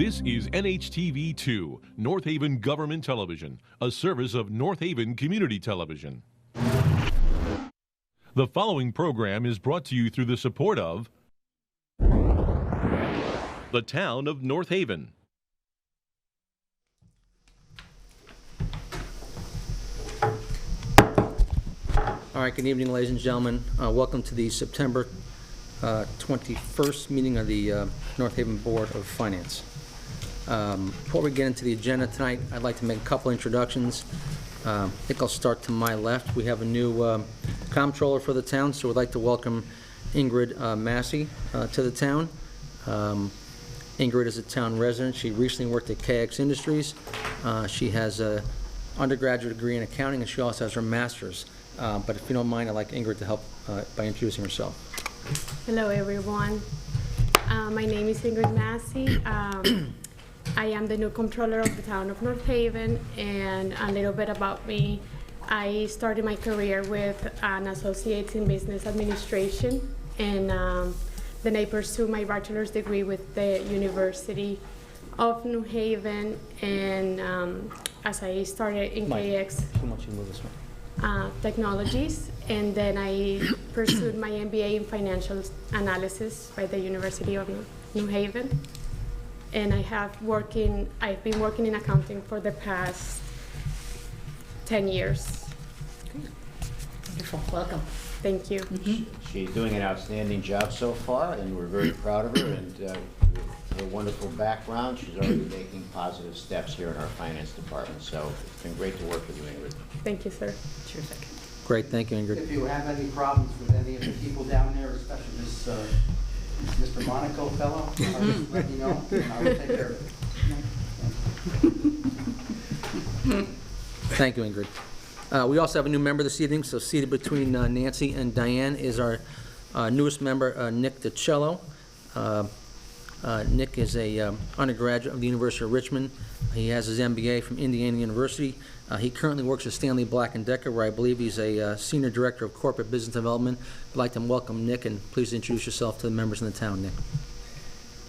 This is NHTV2, North Haven Government Television, a service of North Haven Community Television. The following program is brought to you through the support of the Town of North Haven. All right, good evening, ladies and gentlemen. Welcome to the September 21st meeting of the North Haven Board of Finance. Before we get into the agenda tonight, I'd like to make a couple introductions. I think I'll start to my left. We have a new comptroller for the town, so we'd like to welcome Ingrid Massey to the town. Ingrid is a town resident. She recently worked at KX Industries. She has an undergraduate degree in accounting, and she also has her master's. But if you don't mind, I'd like Ingrid to help by introducing herself. Hello, everyone. My name is Ingrid Massey. I am the new comptroller of the town of North Haven, and a little bit about me. I started my career with an associate's in business administration, and then I pursued my bachelor's degree with the University of New Haven, and as I started in KX Technologies, and then I pursued my MBA in financial analysis by the University of New Haven. And I've been working in accounting for the past 10 years. Wonderful. Welcome. Thank you. She's doing an outstanding job so far, and we're very proud of her, and her wonderful background. She's already making positive steps here in our finance department, so it's been great to work with you, Ingrid. Thank you, sir. Terrific. Great, thank you, Ingrid. If you have any problems with any of the people down there, especially this Mr. Monaco fellow, I'll just let you know, and I will take care of it. Thank you, Ingrid. We also have a new member this evening, so seated between Nancy and Diane is our newest member, Nick DiCello. Nick is a undergraduate of the University of Richmond. He has his MBA from Indiana University. He currently works at Stanley Black & Decker, where I believe he's a Senior Director of Corporate Business Development. I'd like to welcome Nick, and please introduce yourself to the members in the town, Nick.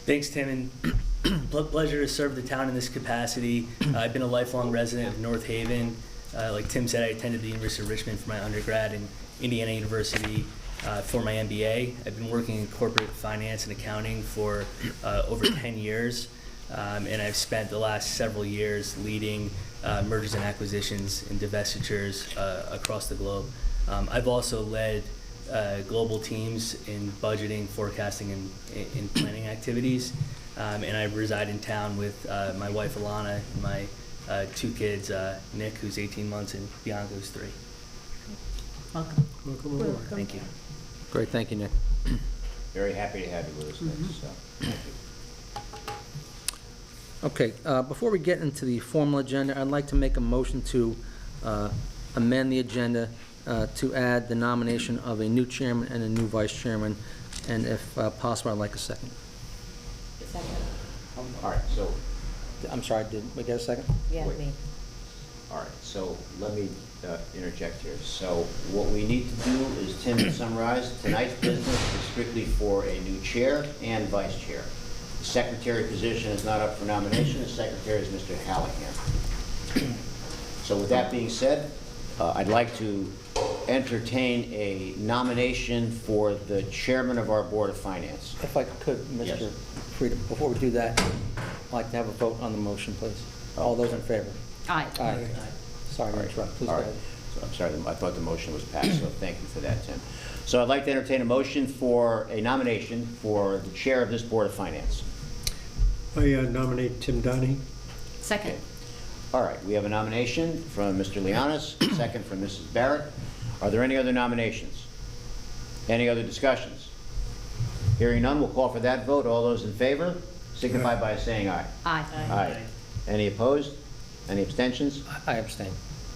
Thanks, Tim, and pleasure to serve the town in this capacity. I've been a lifelong resident of North Haven. Like Tim said, I attended the University of Richmond for my undergrad and Indiana University for my MBA. I've been working in corporate finance and accounting for over 10 years, and I've spent the last several years leading mergers and acquisitions and divestitures across the globe. I've also led global teams in budgeting, forecasting, and planning activities, and I reside in town with my wife Alana and my two kids, Nick, who's 18 months, and Bianca, who's 3. Welcome. Welcome. Thank you. Great, thank you, Nick. Very happy to have you with us, Nick, so thank you. Okay, before we get into the formal agenda, I'd like to make a motion to amend the agenda to add the nomination of a new chairman and a new vice chairman, and if possible, I'd like a second. Second. All right, so, I'm sorry, did we get a second? Yeah, Wait. me. all right, so let me interject here. So what we need to do is, Tim has summarized, tonight's business is strictly for a new chair and vice chair. The secretary position is not up for nomination. The secretary is Mr. Hallahan. So with that being said, I'd like to entertain a nomination for the chairman of our Board of Finance. If I could, Mr. Yes. Frieda, before we do that, I'd like to have a vote on the motion, please. All those in favor? Aye. Aye. Sorry to interrupt, please go All right. ahead. So I'm sorry, I thought the motion was passed, so thank you for that, Tim. So I'd like to entertain a motion for a nomination for the chair of this Board of Finance. I nominate Tim Donahue. Second. All right, we have a nomination from Mr. Lianis, second from Mrs. Barrett. Are there any other nominations? Any other discussions? Hearing none, we'll call for that vote. All those in favor signify by saying aye. Aye. Aye. Any opposed? Any abstentions? I abstain.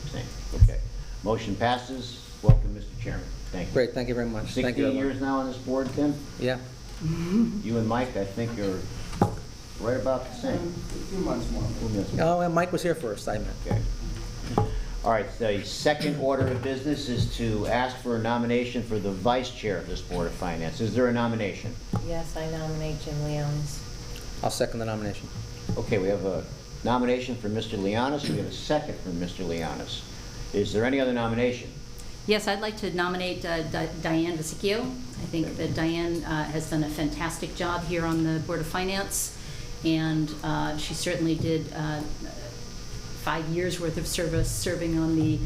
Abstain. Okay. Motion passes. Welcome, Mr. Chairman. Thank you. Great, thank you very much. Thank you, 16 everyone. years now on this board, Tim? Yeah. You and Mike, I think you're right about the same. A few months more. Oh, and Mike was here first, I meant. Okay. All right, the second order of business is to ask for a nomination for the vice chair of this Board of Finance. Is there a nomination? Yes, I nominate Jim Leonis. I'll second the nomination. Okay, we have a nomination for Mr. Lianis, we have a second from Mr. Lianis. Is there any other nomination? Yes, I'd like to nominate Diane Vesicchio. I think that Diane has done a fantastic job here on the Board of Finance, and she certainly did 5 years' worth of service serving on the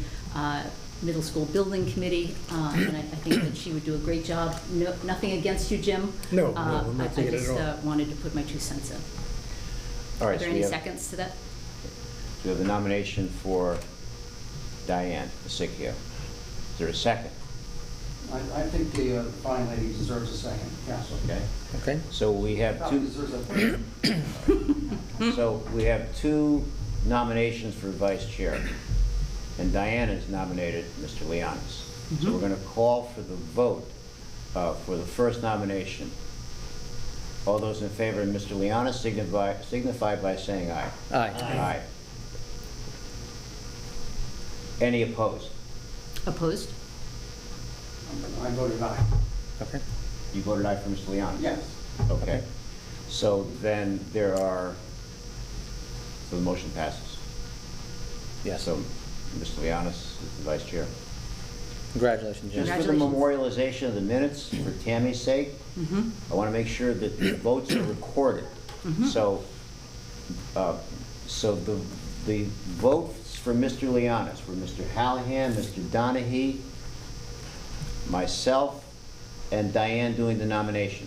Middle School Building Committee, and I think that she would do a great job. No, nothing against you, Jim. No, no, I'm not I thinking just at all. wanted to put my 2 cents in. All right, Are there so we any have, seconds to that? we have the nomination for Diane Vesicchio. Is there a second? I think the fine lady deserves a second, yes. Okay. Okay? So we have Probably two, deserves a so we have 2 nominations for vice chair. And Diane has nominated Mr. Lianis. So we're going to call for the vote for the first nomination. All those in favor of Mr. Lianis signify by saying aye. Aye. Aye. Any opposed? Opposed? I voted aye. Okay. You voted aye for Mr. Lianis? Yes. Okay. So then there are, so the motion passes. Yes. So Mr. Lianis is the vice chair. Congratulations, Jim. Just for the Congratulations. memorialization of the minutes, for Tammy's sake, I want to make sure that the votes are recorded. So, so the votes for Mr. Lianis were Mr. Hallahan, Mr. Donahue, myself, and Diane doing the nomination,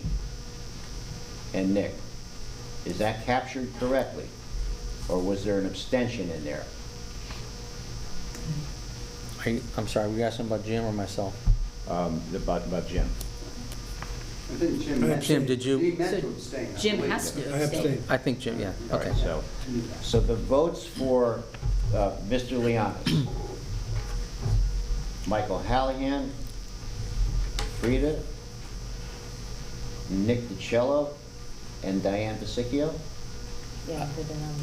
and Nick. Is that captured correctly? Or was there an abstention in there? I'm sorry, were you asking about Jim or myself? About Jim? I think Jim meant Jim, did you- He meant to abstain. I Jim believe. has to I abstain. abstain. I think Jim, yeah, All okay. right, so the votes for Mr. Lianis: Michael Hallahan, Frida, Nick DiCello, and Diane Vesicchio,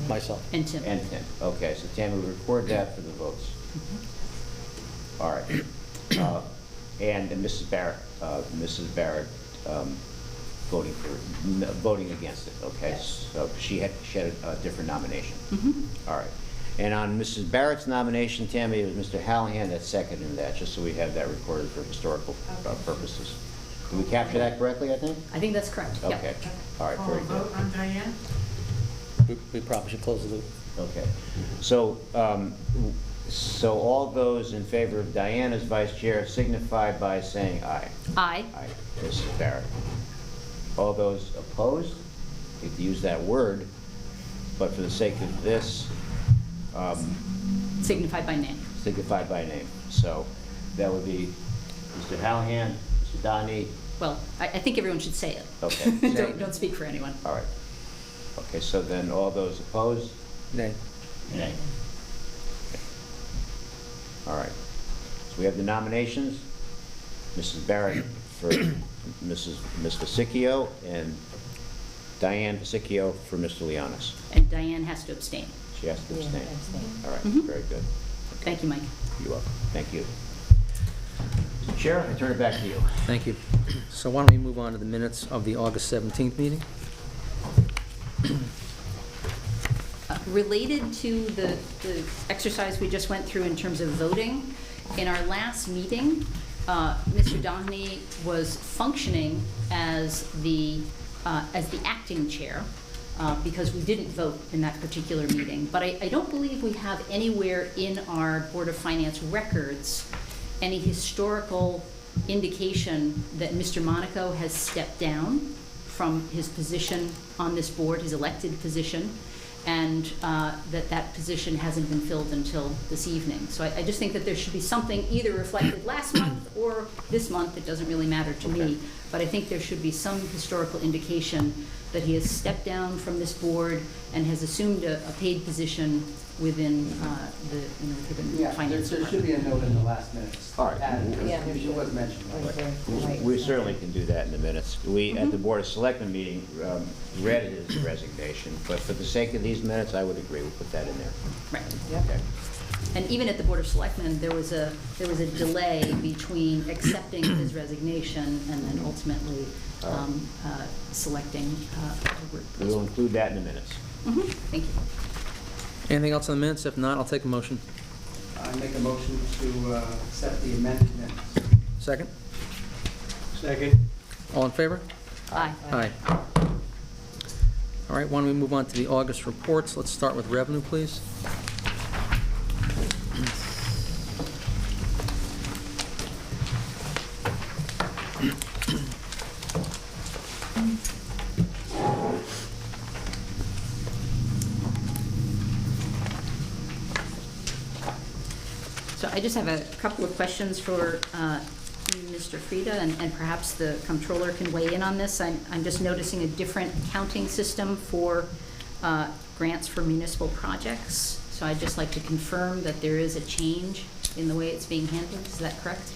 Myself. And Tim. and Tim. Okay, so Tammy, we record that for the votes. All right. And Mrs. Barrett voting against it, okay? Yes. So she had a different nomination. All right. And on Mrs. Barrett's nomination, Tammy, it was Mr. Hallahan that seconded that, just so we have that recorded for historical purposes. Did we capture that correctly, I think? I think that's correct. Yep. Okay. All right, very good. on Diane? We probably should close the loop. Okay. So, so all those in favor of Diane as vice chair signify by saying aye. Aye. Aye, Mrs. Barrett. All those opposed, you have to use that word, but for the sake of this, Signified by name. signified by name. So that would be Mr. Hallahan, Mr. Donahue. Well, I think everyone should say it. Okay. Don't speak for anyone. All right. Okay, so then all those opposed? Nay. Nay. All right. So we have the nominations. Mrs. Barrett for Ms. Vesicchio and Diane Vesicchio for Mr. Lianis. And Diane has to abstain. She has to abstain. All right, very good. Thank you, Mike. You're welcome. Thank you. Mr. Chair, I turn it back to you. Thank you. So why don't we move on to the minutes of the August 17th meeting? Related to the exercise we just went through in terms of voting, in our last meeting, Mr. Donahue was functioning as the acting chair, because we didn't vote in that particular meeting. But I don't believe we have anywhere in our Board of Finance records any historical indication that Mr. Monaco has stepped down from his position on this board, his elected position, and that position hasn't been filled until this evening. So I just think that there should be something either reflected last month or this month. It doesn't really matter to me. But I think there should be some historical indication that he has stepped down from this board and has assumed a paid position within the Yeah, finance there department. should be a note in the last minutes. All right. Because it was mentioned. We certainly can do that in the minutes. We, at the Board of Selectmen meeting, read his resignation, but for the sake of these minutes, I would agree, we'll put that in there. Right. Okay. And even at the Board of Selectmen, there was a delay between accepting his resignation and then ultimately selecting a group. We will include that in the minutes. Thank you. Anything else on the minutes? If not, I'll take a motion. I make a motion to accept the amended minutes. Second? Second. All in favor? Aye. Aye. All right, why don't we move on to the August reports? Let's start with revenue, please. So I just have a couple of questions for Mr. Frieda, and perhaps the comptroller can weigh in on this. I'm just noticing a different counting system for grants for municipal projects. So I'd just like to confirm that there is a change in the way it's being handled. Is that correct?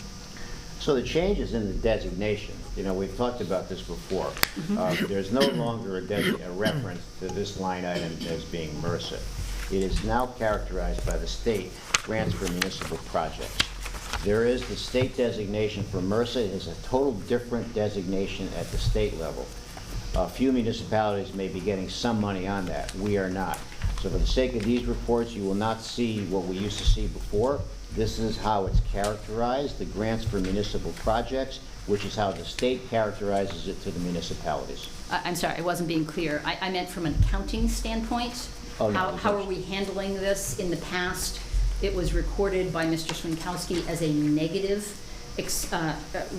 So the change is in the designation. You know, we've talked about this before. There's no longer a reference to this line item as being MRSA. It is now characterized by the state grants for municipal projects. There is the state designation for MRSA. It is a total different designation at the state level. A few municipalities may be getting some money on that. We are not. So for the sake of these reports, you will not see what we used to see before. This is how it's characterized, the grants for municipal projects, which is how the state characterizes it to the municipalities. I'm sorry, I wasn't being clear. I meant from an accounting standpoint. Oh, no, How are we handling this? In the past, it was recorded by Mr. Swinkowski as a negative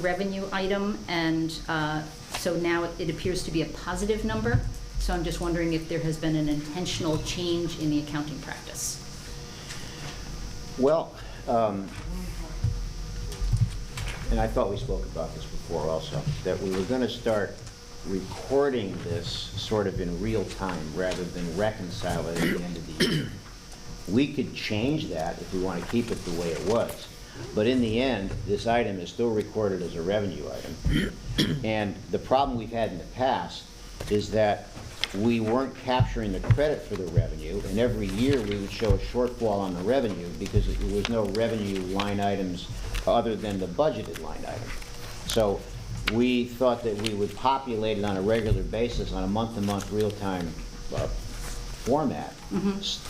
revenue item, and so now it appears to be a positive number. So I'm just wondering if there has been an intentional change in the accounting practice. Well, and I thought we spoke about this before also, that we were going to start recording this sort of in real time rather than reconcile it at the end of the year. We could change that if we want to keep it the way it was. But in the end, this item is still recorded as a revenue item. And the problem we've had in the past is that we weren't capturing the credit for the revenue, and every year we would show a shortfall on the revenue because there was no revenue line items other than the budgeted line item. So we thought that we would populate it on a regular basis on a month-to-month real-time format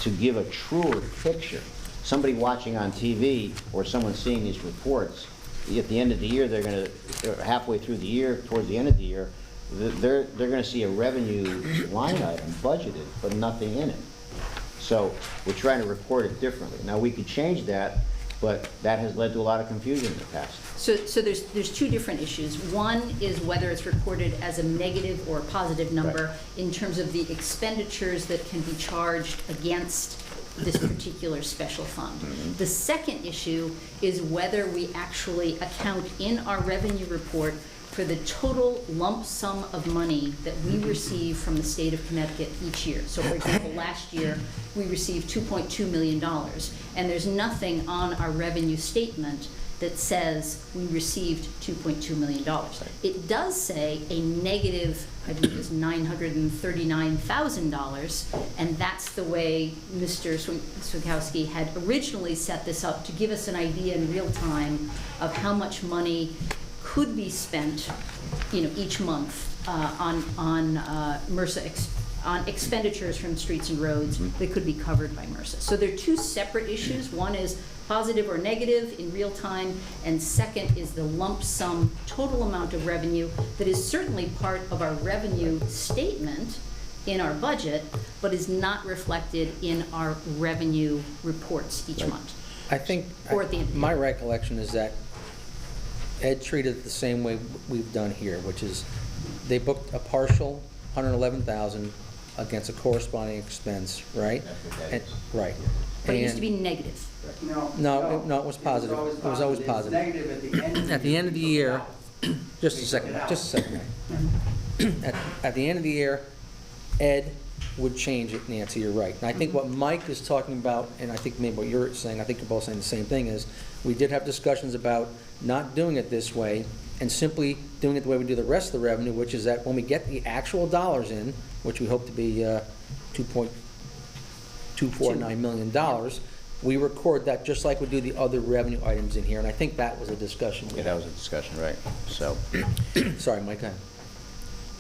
to give a truer picture. Somebody watching on TV or someone seeing these reports, at the end of the year, they're going to, halfway through the year, towards the end of the year, they're going to see a revenue line item budgeted, but nothing in it. So we're trying to report it differently. Now, we could change that, but that has led to a lot of confusion in the past. So there's two different issues. One is whether it's recorded as a negative or a positive number Right. in terms of the expenditures that can be charged against this particular special fund. The second issue is whether we actually account in our revenue report for the total lump sum of money that we receive from the state of Connecticut each year. So for example, last year, we received $2.2 million, and there's nothing on our revenue statement that says we received $2.2 million. It does say a negative, I believe it's $939,000, and that's the way Mr. Swinkowski had originally set this up, to give us an idea in real time of how much money could be spent, each month on MRSA on expenditures from streets and roads that could be covered by MRSA. So there are two separate issues. One is positive or negative in real time, and second is the lump sum total amount of revenue that is certainly part of our revenue statement in our budget, but is not reflected in our revenue reports each month. I think, Or at the end of the my year. recollection is that Ed treated it the same way we've done here, which is they booked a partial $111,000 against a corresponding expense, right? That's what that And- is. Right. But it used to And- be negative. No, it was positive. It was always positive. It was negative at the end of the year. At the end of the year, just a We second, took it out. just a second. At the end of the year, Ed would change it, Nancy, you're right. And I think what Mike is talking about, and I think maybe what you're saying, I think you're both saying the same thing, is we did have discussions about not doing it this way and simply doing it the way we do the rest of the revenue, which is that when we get the actual dollars in, which we hope to be $2.249 million, we record that just like we do the other revenue items in here. And I think that was a discussion. we Yeah, that was a discussion, right? So, had. Sorry, Mike, go ahead.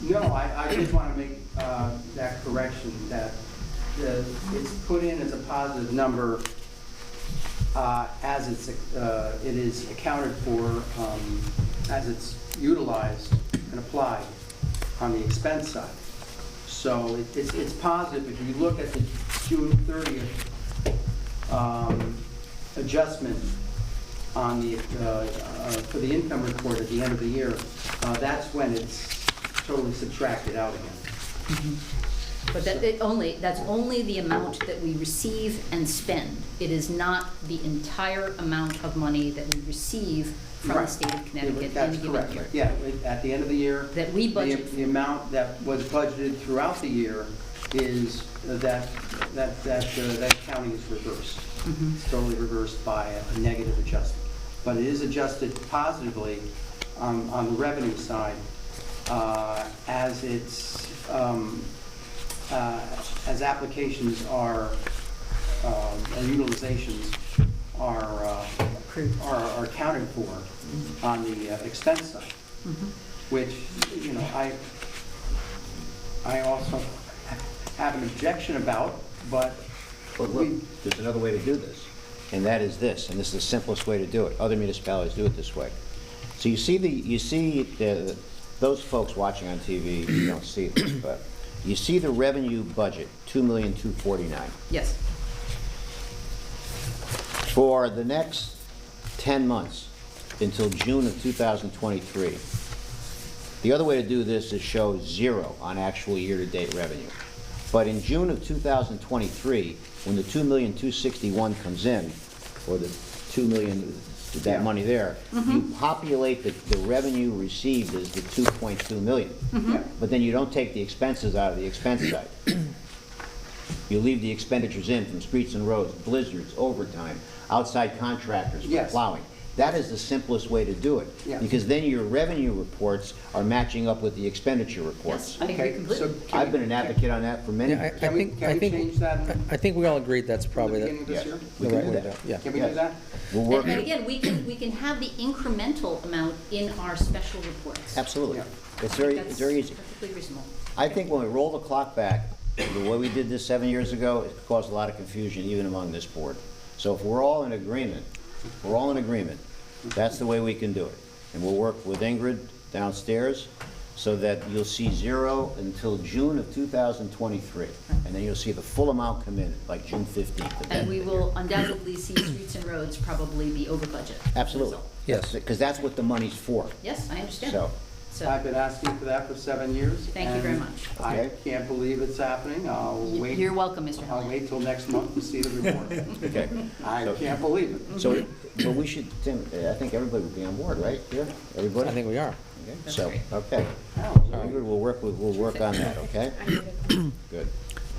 No, I just want to make that correction, that it's put in as a positive number as it is accounted for, as it's utilized and applied on the expense side. So it's positive. If you look at the June 30th adjustment on the, for the income report at the end of the year, that's when it's totally subtracted out again. But that's only the amount that we receive and spend. It is not the entire amount of money that we receive from the Right. state of Connecticut in a That's given correct. year. Yeah, at the end of the year. That we budget The amount that was budgeted throughout the year is that counting is reversed. Mm-hmm. It's totally reversed by a negative adjustment. But it is adjusted positively on the revenue side as it's, as applications are, and utilizations are accounted for on the expense side, which, you know, I also have an objection about, but But look, there's another way to do this, and that is this, and this is the simplest way to do it. Other municipalities do it this way. So you see those folks watching on TV, you don't see this, but you see the revenue budget, $2,249,000. Yes. For the next 10 months, until June of 2023, the other way to do this is show 0 on actual year-to-date revenue. But in June of 2023, when the $2,261,000 comes in, or the $2 million, that money there, you populate the revenue received as the $2.2 million. But then you don't take the expenses out of the expense side. You leave the expenditures in from streets and roads, blizzards, overtime, outside contractors for Yes. plowing. That is the simplest way to do it. Yeah. Because then your revenue reports are matching up with the expenditure reports. Yes, I agree completely. I've been an advocate on that for many Yeah, years. Can we change that I think we all agreed that's from the probably beginning of this Yes. year? We the can right do way to that. do it. Yeah. Can we Yes. do that? We'll work. And again, we can have the incremental amount in our special reports. Absolutely. Yeah. It's That's very easy. perfectly reasonable. I think when we roll the clock back, the way we did this 7 years ago, it caused a lot of confusion even among this board. So if we're all in agreement, that's the way we can do it. And we'll work with Ingrid downstairs so that you'll see 0 until June of 2023. And then you'll see the full amount come in, like June 15th. And we will undoubtedly see streets and roads probably be over budget. Absolutely. Yes. Because that's what the money's for. Yes, I understand. So, I've been asking for that for 7 years. Thank you very and much. I Okay. can't believe it's happening. I'll wait. You're welcome, Mr. I'll Helen. wait till next month to see the report. okay. I So- can't believe it. So, but we should, Tim, I think everybody would be on board, right? Yeah, everybody? I think we are. Okay, That's so, great. okay. So Ingrid, we'll work on that, okay? I need it. Good.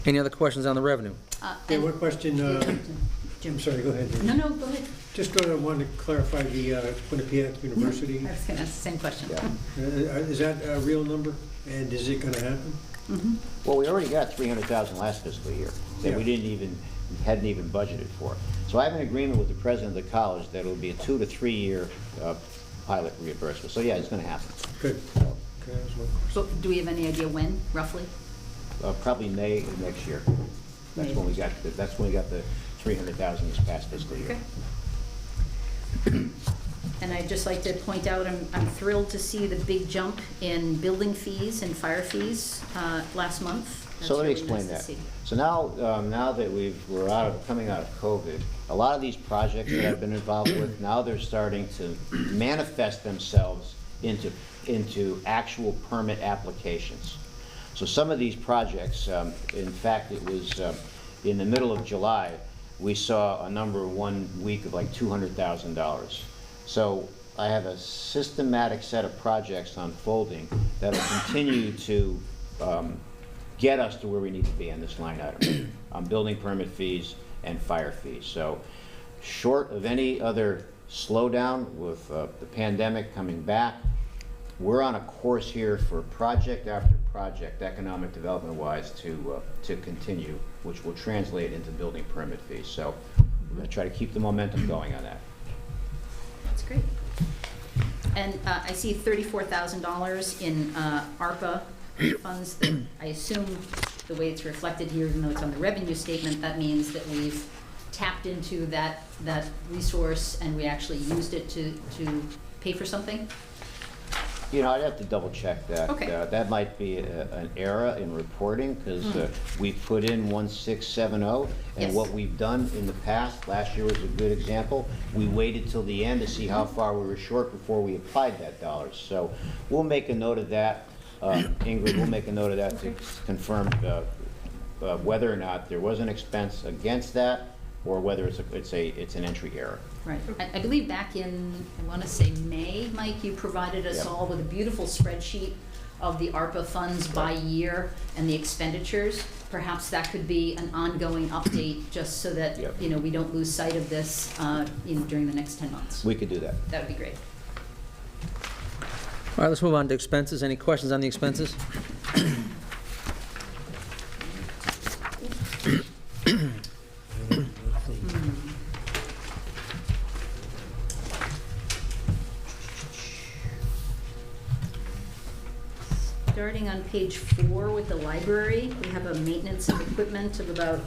Any other questions on the revenue? Yeah, And- one question, Jim. I'm sorry, go ahead. Jim. No, go ahead. Just want to clarify the Quinnipiac University. I was going to ask the same question. Yeah. Is that a real number, and is it going to happen? Well, we already got 300,000 last fiscal year that we hadn't even budgeted for. So I have an agreement with the president of the college that it'll be a 2 to 3 year pilot reimbursement. So yeah, it's gonna happen. Good. Okay, that was one question. So do we have any idea when, roughly? Probably May of next year. That's when we got the 300,000 this past fiscal year. Okay. And I'd just like to point out, I'm thrilled to see the big jump in building fees and fire fees last month. So let me That's really explain nice to that. see. So now that we're coming out of COVID, a lot of these projects that I've been involved with, now they're starting to manifest themselves into actual permit applications. So some of these projects, in fact, it was in the middle of July, we saw a number 1 week of like $200,000. So I have a systematic set of projects unfolding that will continue to get us to where we need to be on this line item, on building permit fees and fire fees. So short of any other slowdown with the pandemic coming back, we're on a course here for project after project, economic development-wise, to continue, which will translate into building permit fees. So we're going to try to keep the momentum going on that. That's great. And I see $34,000 in ARPA funds that I assume the way it's reflected here, even though it's on the revenue statement, that means that we've tapped into that resource and we actually used it to pay for something? You know, I'd have to double check that. Okay. That might be an error in reporting, because we put in 1670, and Yes. what we've done in the past, last year was a good example, we waited till the end to see how far we were short before we applied that dollars. So we'll make a note of that. Ingrid, we'll make a note of that to confirm whether or not there was an expense against that, or whether it's an entry error. Right. I believe back in, I want to say May, Mike, you provided us Yep. all with a beautiful spreadsheet of the ARPA funds by year and the expenditures. Perhaps that could be an ongoing update, just so that, Yep. we don't lose sight of this, during the next 10 months. We could do that. That would be great. All right, let's move on to expenses. Any questions on the expenses? Starting on page 4 with the library, we have a maintenance of equipment of about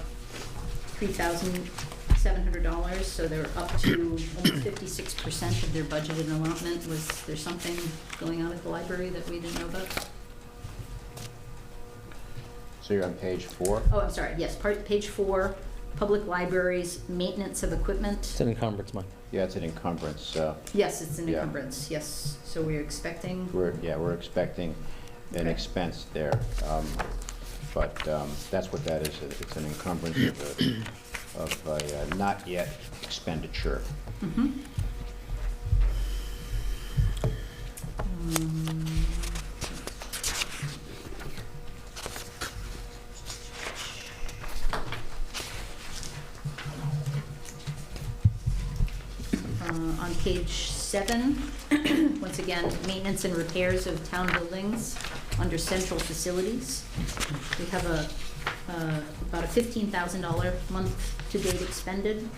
$3,700, so they're up to almost 56% of their budgeted allotment. Was there something going on at the library that we didn't know about? So you're on page 4? Oh, I'm sorry, yes, page 4, public libraries, maintenance of equipment. It's an encumbrance, Mike. Yeah, it's an encumbrance. Yes, it's an Yeah. encumbrance, yes. So we're expecting, We're expecting an Okay. expense there, but that's what that is. It's an encumbrance of a not yet expenditure. on page 7, once again, maintenance and repairs of town buildings under central facilities. We have about a $15,000 month-to-date expended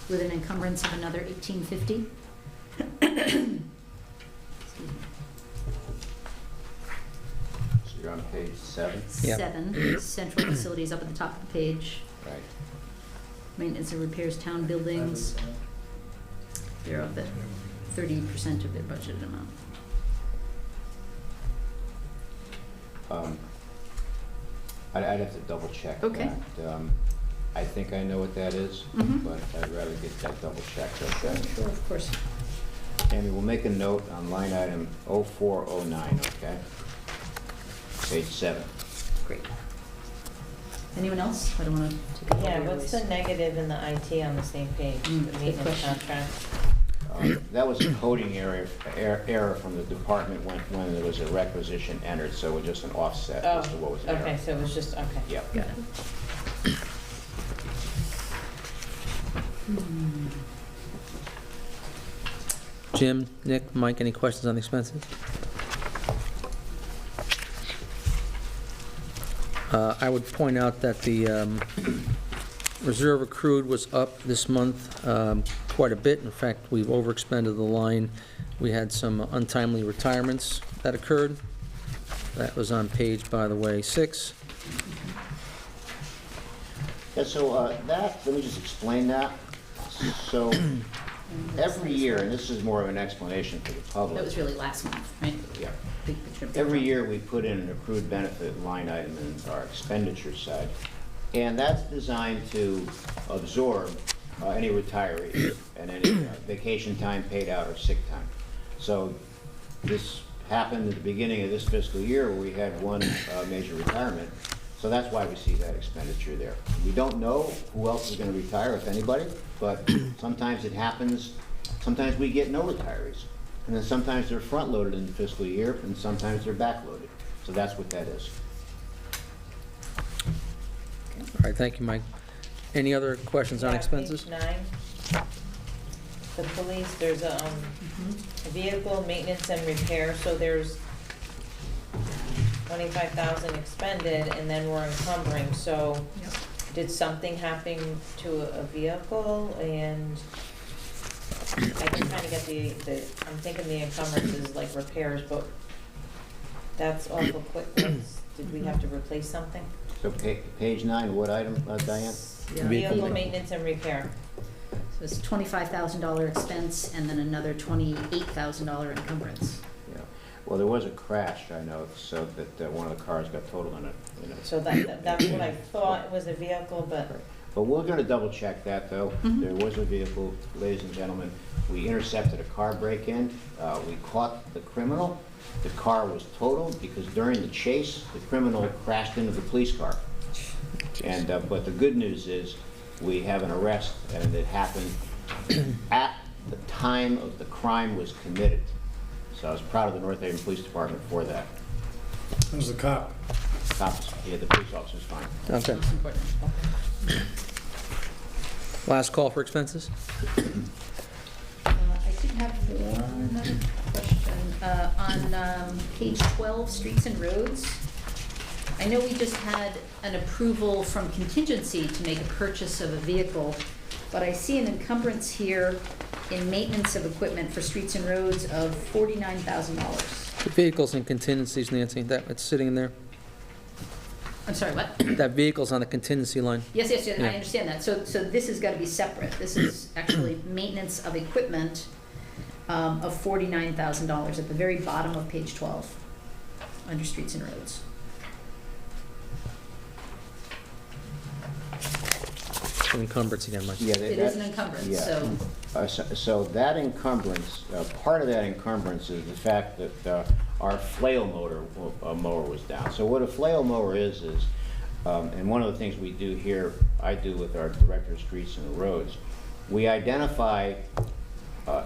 with an encumbrance of another $1,850. So you're on page 7? Yep. 7, central facilities up at the top of the page. Right. Maintenance and repairs town buildings. They're up at 30% of their budgeted amount. I'd have to double check that. Okay. I think I know what that is, Mhm. but I'd rather get that double checked. Okay. Sure, of course. Tammy, we'll make a note on line item 0409, okay? Page 7. Great. Anyone else? I don't want to take up all Yeah, your what's voice. the negative in the IT on the same page, Mm, the good maintenance question. contract? That was a coding error from the department when there was a requisition entered, so it was just an offset as to what was an error. Okay, so it was just, okay. Yep. Got it. Jim, Nick, Mike, any questions on the expenses? I would point out that the reserve accrued was up this month quite a bit. In fact, we've overexpended the line. We had some untimely retirements that occurred. That was on page, by the way, 6. Yeah, so let me just explain that. So every year, and this is more of an explanation for the public. That was really last month, right? Yeah. Big picture. Every year, we put in an accrued benefit line item in our expenditure side, and that's designed to absorb any retirees and any vacation time paid out or sick time. So this happened at the beginning of this fiscal year where we had one major retirement, so that's why we see that expenditure there. We don't know who else is going to retire, if anybody, but sometimes it happens. Sometimes we get no retirees. And then sometimes they're front-loaded in the fiscal year, and sometimes they're back-loaded. So that's what that is. All right, thank you, Mike. Any other questions on Yeah, expenses? Page 9, the police, there's a vehicle maintenance and repair, so there's 25,000 expended, and then we're encumbering, so Yep. did something happen to a vehicle? And I can kind of get the, I'm thinking the encumbrance is like repairs, but That's off of QuickBooks. Did we have to replace something? So page 9, what item, Diane? Yeah. Vehicle maintenance and repair. So it's a $25,000 expense and then another $28,000 encumbrance. Yeah. Well, there was a crash, I know, so that one of the cars got totaled in it. So that's what I thought was a vehicle, but But we're going to double check that, though. There was a vehicle, ladies and gentlemen. We intercepted a car break-in. We caught the criminal. The car was totaled because during the chase, the criminal crashed into the police car. And but the good news is we have an arrest, and it happened at the time of the crime was committed. So I was proud of the North Haven Police Department for that. Who's the cop? Cops, yeah, the police officer's fine. Okay. Most important. Last call for expenses? I did have one other question. On page 12, streets and roads, I know we just had an approval from contingency to make a purchase of a vehicle, but I see an encumbrance here in maintenance of equipment for streets and roads of $49,000. The vehicles and contingencies, Nancy, it's sitting in there. I'm sorry, what? That vehicle's on the contingency line. Yes, I Yeah. understand that. So this has got to be separate. This is actually maintenance of equipment of $49,000 at the very bottom of page 12, under streets and roads. Encumbrance again, Mike. Yeah, It is an encumbrance, yeah. so, So that encumbrance, part of that encumbrance is the fact that our flail mower was down. So what a flail mower is, and one of the things we do here, I do with our Director of Streets and Roads, we identify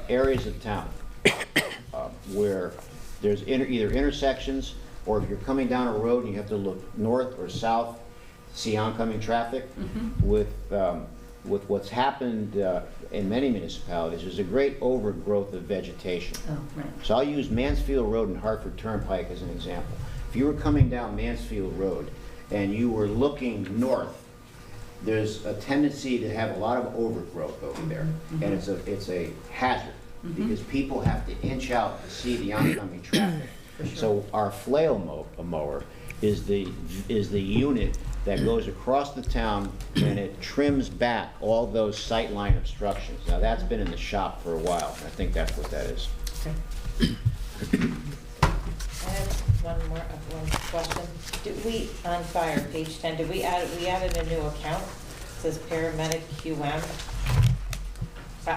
areas of town where there's either intersections, or if you're coming down a road and you have to look north or south, see oncoming traffic. With what's happened in many municipalities, there's a great overgrowth of vegetation. oh, right. So I'll use Mansfield Road and Hartford Turnpike as an example. If you were coming down Mansfield Road and you were looking north, there's a tendency to have a lot of overgrowth over there. And it's a hazard because people have to inch out to see the oncoming traffic. So our flail mower is the unit that goes across the town and it trims back all those sightline obstructions. Now, that's been in the shop for a while, and I think that's what that is. I have one question. Did we, on fire, page 10, we added a new account? It says paramedic QM.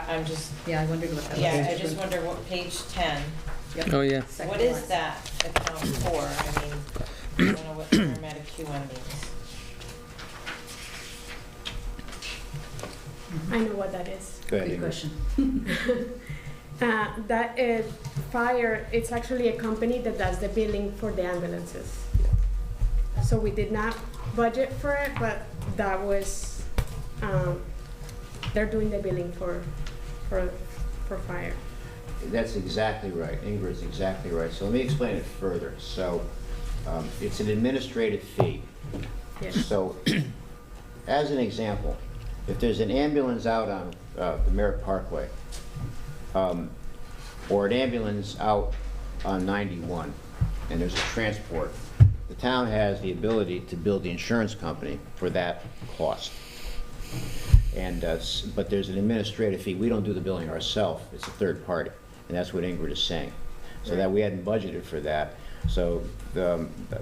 I'm just, Yeah, I wondered what that was. yeah, I just wonder what, page 10, Yep. Oh, yeah. Second what is line. that account for? I mean, I don't know what paramedic QM means. I know what that is. Go ahead, Good Ingrid. question. That is fire, it's actually a company that does the billing for the ambulances. So we did not budget for it, but that was, they're doing the billing for fire. That's exactly right. Ingrid's exactly right. So let me explain it further. So it's an administrative fee. Yes. So as an example, if there's an ambulance out on the Merritt Parkway, or an ambulance out on 91, and there's a transport, the town has the ability to bill the insurance company for that cost. And, but there's an administrative fee. We don't do the billing ourselves. It's a third party, and that's what Ingrid is saying. So that we hadn't budgeted for that. So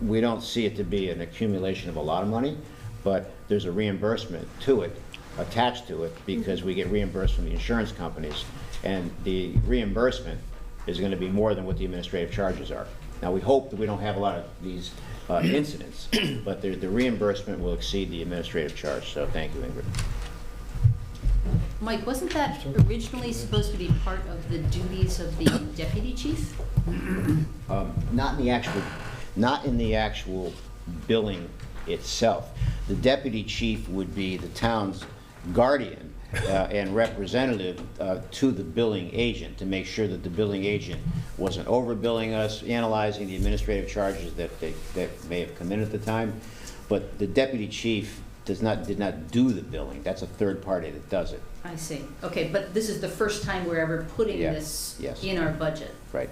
we don't see it to be an accumulation of a lot of money, but there's a reimbursement to it, attached to it, because we get reimbursed from the insurance companies, and the reimbursement is going to be more than what the administrative charges are. Now, we hope that we don't have a lot of these incidents, but the reimbursement will exceed the administrative charge, so thank you, Ingrid. Mike, wasn't that originally supposed to be part of the duties of the deputy chief? Not in the actual billing itself. The deputy chief would be the town's guardian and representative to the billing agent to make sure that the billing agent wasn't overbilling us, analyzing the administrative charges that may have come in at the time. But the deputy chief did not do the billing. That's a third party that does it. I see. Okay, but this is the first time we're ever putting Yeah, this yes. in our budget. Right.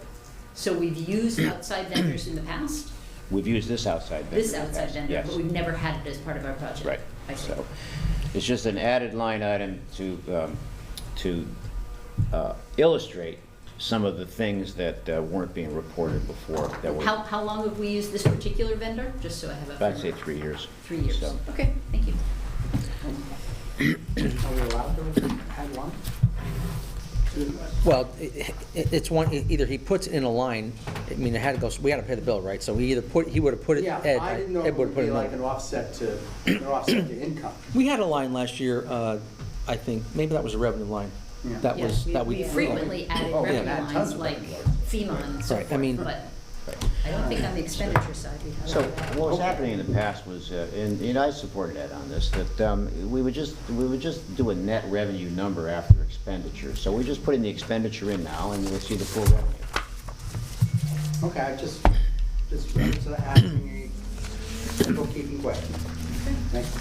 So we've used outside vendors in the past, We've used this outside vendor. this in the outside past, vendor, yes. but we've never had it as part of our budget. Right. I see. So it's just an added line item to illustrate some of the things that weren't being reported before that were, How long have we used this particular vendor? Just so I have a. I'd say 3 years. 3 years. So- Okay, thank you. Are we allowed to add one? Well, it's one, either he puts it in a line, I mean, it had to go, we had to pay the bill, right? So he would have put it, Yeah, Ed I didn't know Ed it would would have put be it like in. an offset to income. We had a line last year, I think, maybe that was a revenue line. Yeah. That was, Yeah, that we we. frequently added Oh, yeah, revenue add tons lines of like revenue. FEMA and so Right, I forth, mean- but I don't think on the expenditure side we have. So what was happening in the past was, and I supported Ed on this, that we would just do a net revenue number after expenditure. So we're just putting the expenditure in now, and we'll see the full revenue. Okay, I just asking a bookkeeping question. Thank you.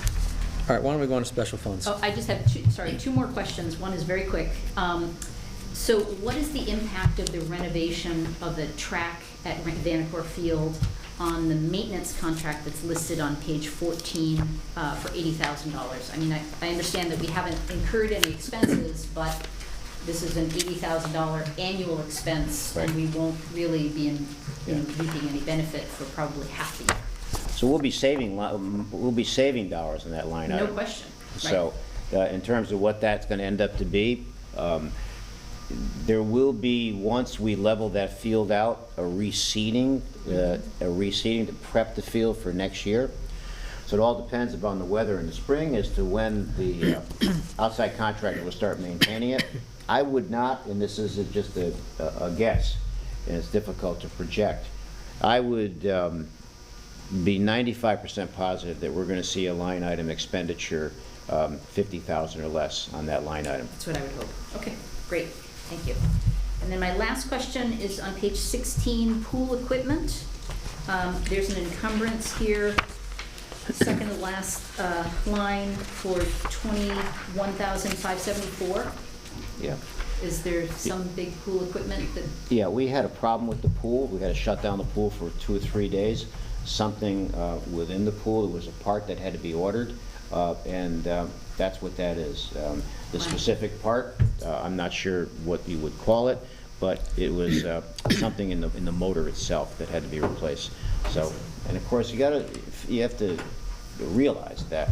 All right, why don't we go on to special funds? Oh, I just have two more questions. One is very quick. So what is the impact of the renovation of the track at Vanacore Field on the maintenance contract that's listed on page 14 for $80,000? I mean, I understand that we haven't incurred any expenses, but this is an $80,000 annual expense, and Right. we won't really be reaping any benefit for probably half the year. So we'll be saving dollars in that line No item. question. Right. So, in terms of what that's gonna end up to be, there will be, once we level that field out, a reseeding to prep the field for next year. So it all depends upon the weather in the spring as to when the outside contractor will start maintaining it. I would not, and this is just a guess, and it's difficult to project, I would be 95% positive that we're going to see a line item expenditure, 50,000 or less on that line item. That's what I would hope. Okay, great, thank you. And then my last question is on page 16, pool equipment. There's an encumbrance here, second to last line for $21,574. Yeah. Is there some big pool equipment that, Yeah, we had a problem with the pool. We had to shut down the pool for 2 or 3 days. Something within the pool, there was a part that had to be ordered, and that's what that is. The specific part, I'm not sure what you would call it, but it was something in the motor itself that had to be replaced. So, and of course, you have to realize that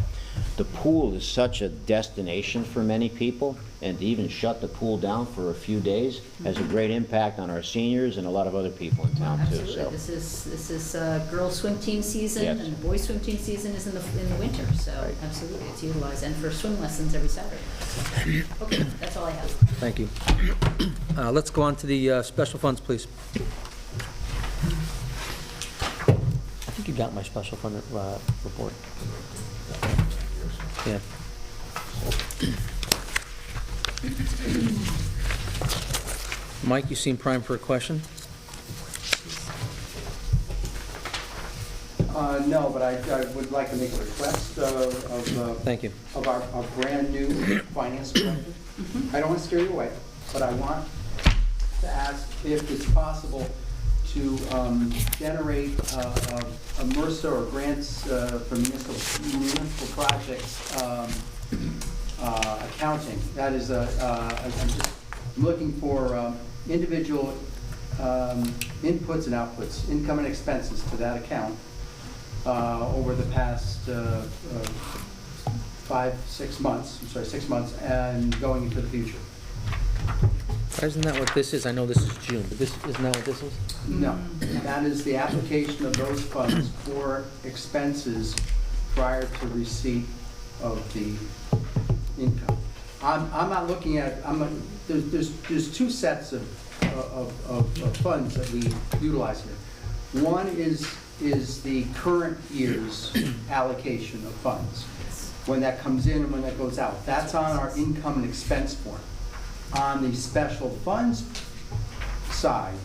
the pool is such a destination for many people, and to even shut the pool down for a few days has a great impact on our seniors and a lot of other people in town too. absolutely, So, this is girls swim team season, Yes. and boys swim team season is in the winter, so Right. absolutely, it's utilized, and for swim lessons every Saturday. Okay, that's all I have. Thank you. Let's go on to the special funds, please. I think you got my special fund report. Yeah. Mike, you seem primed for a question? No, but I would like to make a request Thank you. of our brand-new finance director. I don't want to scare you away, but I want to ask if it's possible to generate a MRSA or grants for municipal projects accounting. That is, I'm looking for individual inputs and outputs, income and expenses to that account over the past 6 months, and going into the future. Isn't that what this is? I know this is June, but isn't that what this is? No, that is the application of those funds for expenses prior to receipt of the income. I'm not looking at, there's 2 sets of funds that we utilize here. One is the current year's allocation of funds, when that comes in and when that goes out. That's on our income and expense form. On the special funds side,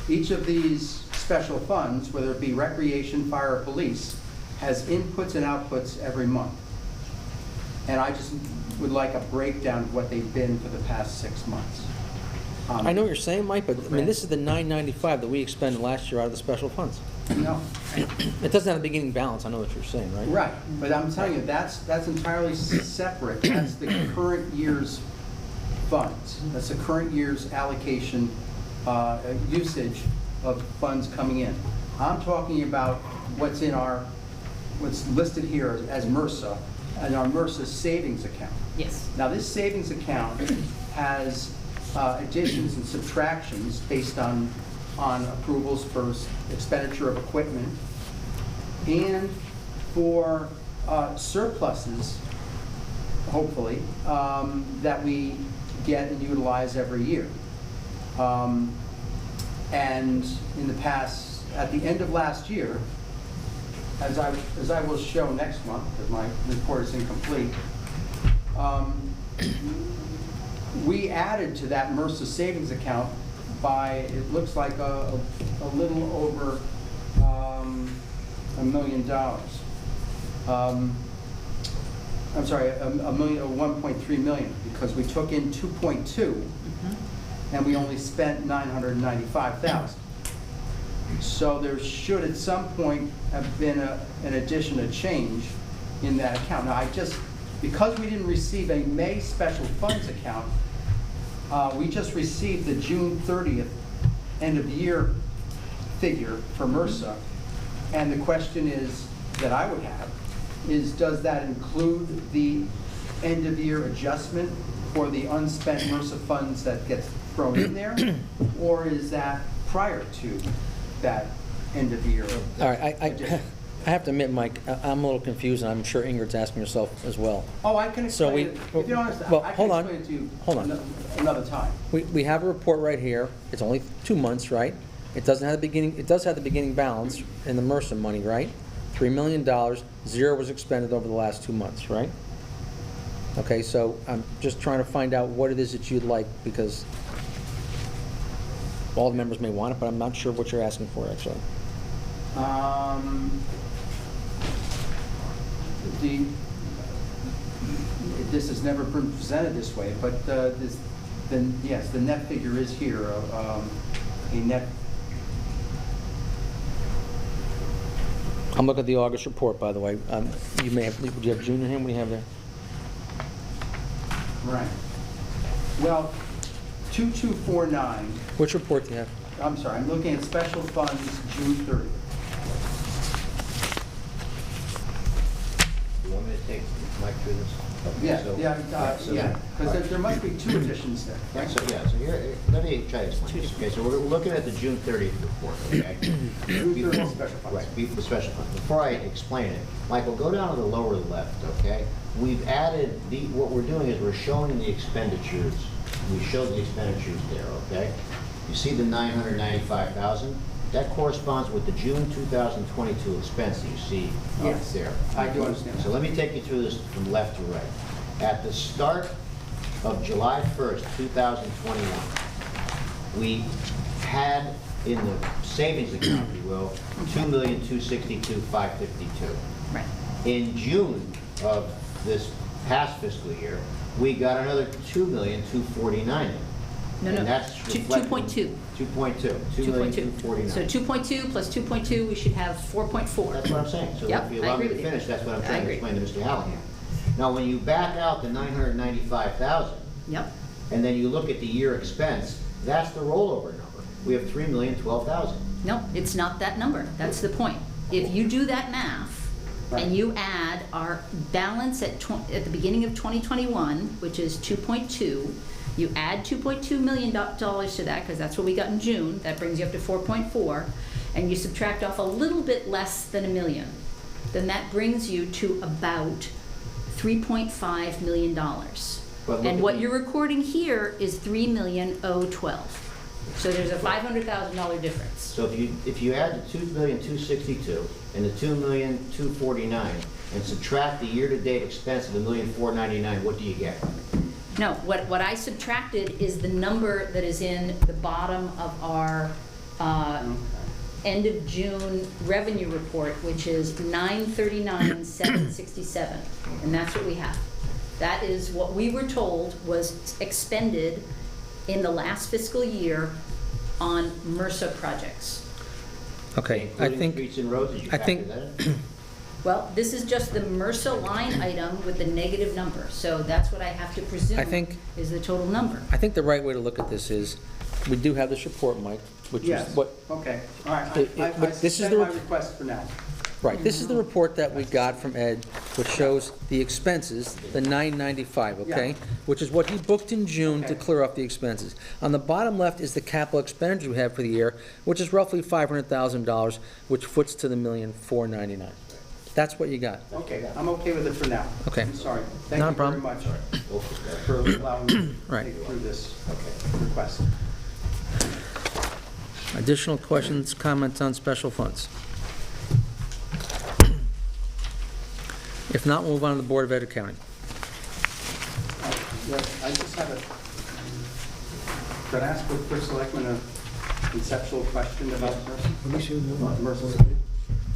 each of these special funds, whether it be recreation, fire, or police, has inputs and outputs every month. And I just would like a breakdown of what they've been for the past 6 months. I know what you're saying, Mike, but, I mean, this is the $995 that we expended last year out of the special funds. No, It doesn't have a beginning balance, I know what you're saying, right? right, but I'm telling you, that's entirely separate. That's the current year's funds. That's the current year's allocation, usage of funds coming in. I'm talking about what's listed here as MRSA, and our MRSA savings account. Yes. Now, this savings account has additions and subtractions based on approvals for expenditure of equipment and for surpluses, hopefully, that we get and utilize every year. And in the past, at the end of last year, as I will show next month, because my report is incomplete, we added to that MRSA savings account by, it looks like a little over $1 million. I'm sorry, $1.3 million, because we took in 2.2 and we only spent 995,000. So there should at some point have been an addition, a change in that account. Now, because we didn't receive a May special funds account, we just received the June 30th end of the year figure for MRSA. And the question that I would have is, does that include the end of year adjustment for the unspent MRSA funds that gets thrown in there? Or is that prior to that end of year? All right, I have to admit, Mike, I'm a little confused, and I'm sure Ingrid's asking herself as well. Oh, I can So explain it. If you don't understand, well, I can hold on. explain it to you Hold on. another time. We have a report right here, it's only 2 months, right? It doesn't have the beginning, it does have the beginning balance in the MRSA money, right? $3 million, 0 was expended over the last 2 months, right? Okay, so I'm just trying to find out what it is that you'd like, because all the members may want it, but I'm not sure what you're asking for, actually. This has never been presented this way, but yes, the net figure is here, a net. I'm looking at the August report, by the way. You may have, do you have June in hand? What do you have there? Right. Well, 2249, Which report do you have? I'm sorry, I'm looking at special funds, June 30th. You want me to take Mike through this? Yeah, So- so- yeah, because there must be 2 additions there. Right, so here, let me try to explain this. Okay, so we're looking at the June 30th report, okay? June 30th special funds. Right, the special fund. Before I explain it, Michael, go down to the lower left, okay? We've added, what we're doing is we're showing the expenditures. We showed the expenditures there, okay? You see the 995,000? That corresponds with the June 2022 expense that you see Yes, there. I do understand So that. let me take you through this from left to right. At the start of July 1st, 2021, we had in the savings account, if you will, $2,262,552. Right. In June of this past fiscal year, we got another $2,249,000. No, And that's 2.2. 2.2, 2.2. $2,249,000. So 2.2 plus 2.2, we should have 4.4. That's what I'm saying. So Yep, if you I allow me agree to with you. finish, that's what I'm I trying to agree. explain to Mr. Hallahan. Now, when you back out the 995,000, Yep. and then you look at the year expense, that's the rollover number. We have $3,012,000. No, it's not that number. That's the point. If you do that math, and you add our balance at the beginning of 2021, which is 2.2, you add $2.2 million to that, because that's what we got in June, that brings you up to 4.4, and you subtract off a little bit less than $1 million, then that brings you to about $3.5 million. But look And at what the- you're recording here is $3,012,000. So there's a $500,000 difference. So if you add the $2,262,000 and the $2,249,000 and subtract the year-to-date expense of $1,499,000, what do you get? No, what I subtracted is the number that is in the bottom of our end of June revenue report, which is 939,767, and that's what we have. That is what we were told was expended in the last fiscal year on MRSA projects. Okay, I Including think, streets and roads, did you I factor think- that in? Well, this is just the MRSA line item with the negative number, so that's what I have to presume I think- is the total number. I think the right way to look at this is, we do have this report, Mike, which is Yes, what, okay, all right. But I this is set the my rep- request for now. right, this is the report that we got from Ed, which shows the expenses, the 995, okay? Yeah. Which is what he booked in June to Okay. clear off the expenses. On the bottom left is the capital expenditure we have for the year, which is roughly $500,000, which foots to the $1,499,000. That's what you got. Okay, I'm okay with it for now. Okay. I'm sorry. Thank Not a you very problem. much We'll fix that. for allowing me to Right. take through this request. Additional questions, comments on special funds? If not, we'll move on to the Board of Ed accounting. I just have could I ask the first selectman a conceptual question about MRSA? Let me see the About MRSA.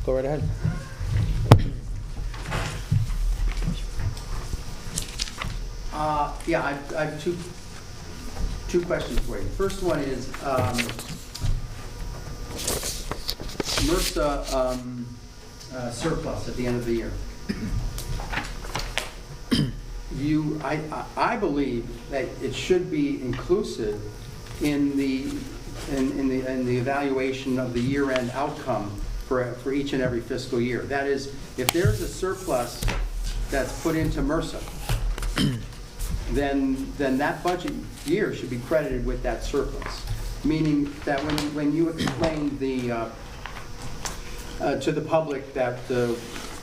Go right ahead. Yeah, I have two questions for you. First one is, MRSA surplus at the end of the year. I believe that it should be inclusive in the evaluation of the year-end outcome for each and every fiscal year. That is, if there's a surplus that's put into MRSA, then that budget year should be credited with that surplus. Meaning that when you explained to the public that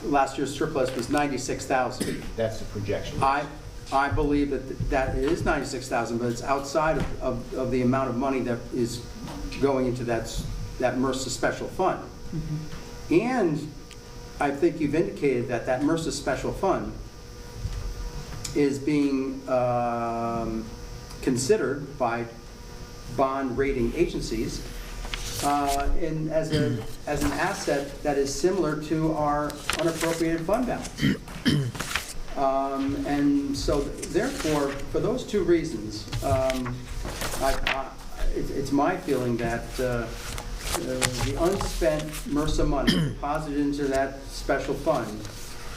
last year's surplus was 96,000, That's the projection. I believe that it is 96,000, but it's outside of the amount of money that is going into that MRSA special fund. And I think you've indicated that MRSA special fund is being considered by bond rating agencies as an asset that is similar to our unappropriated fund balance. And so therefore, for those two reasons, it's my feeling that the unspent MRSA money deposited into that special fund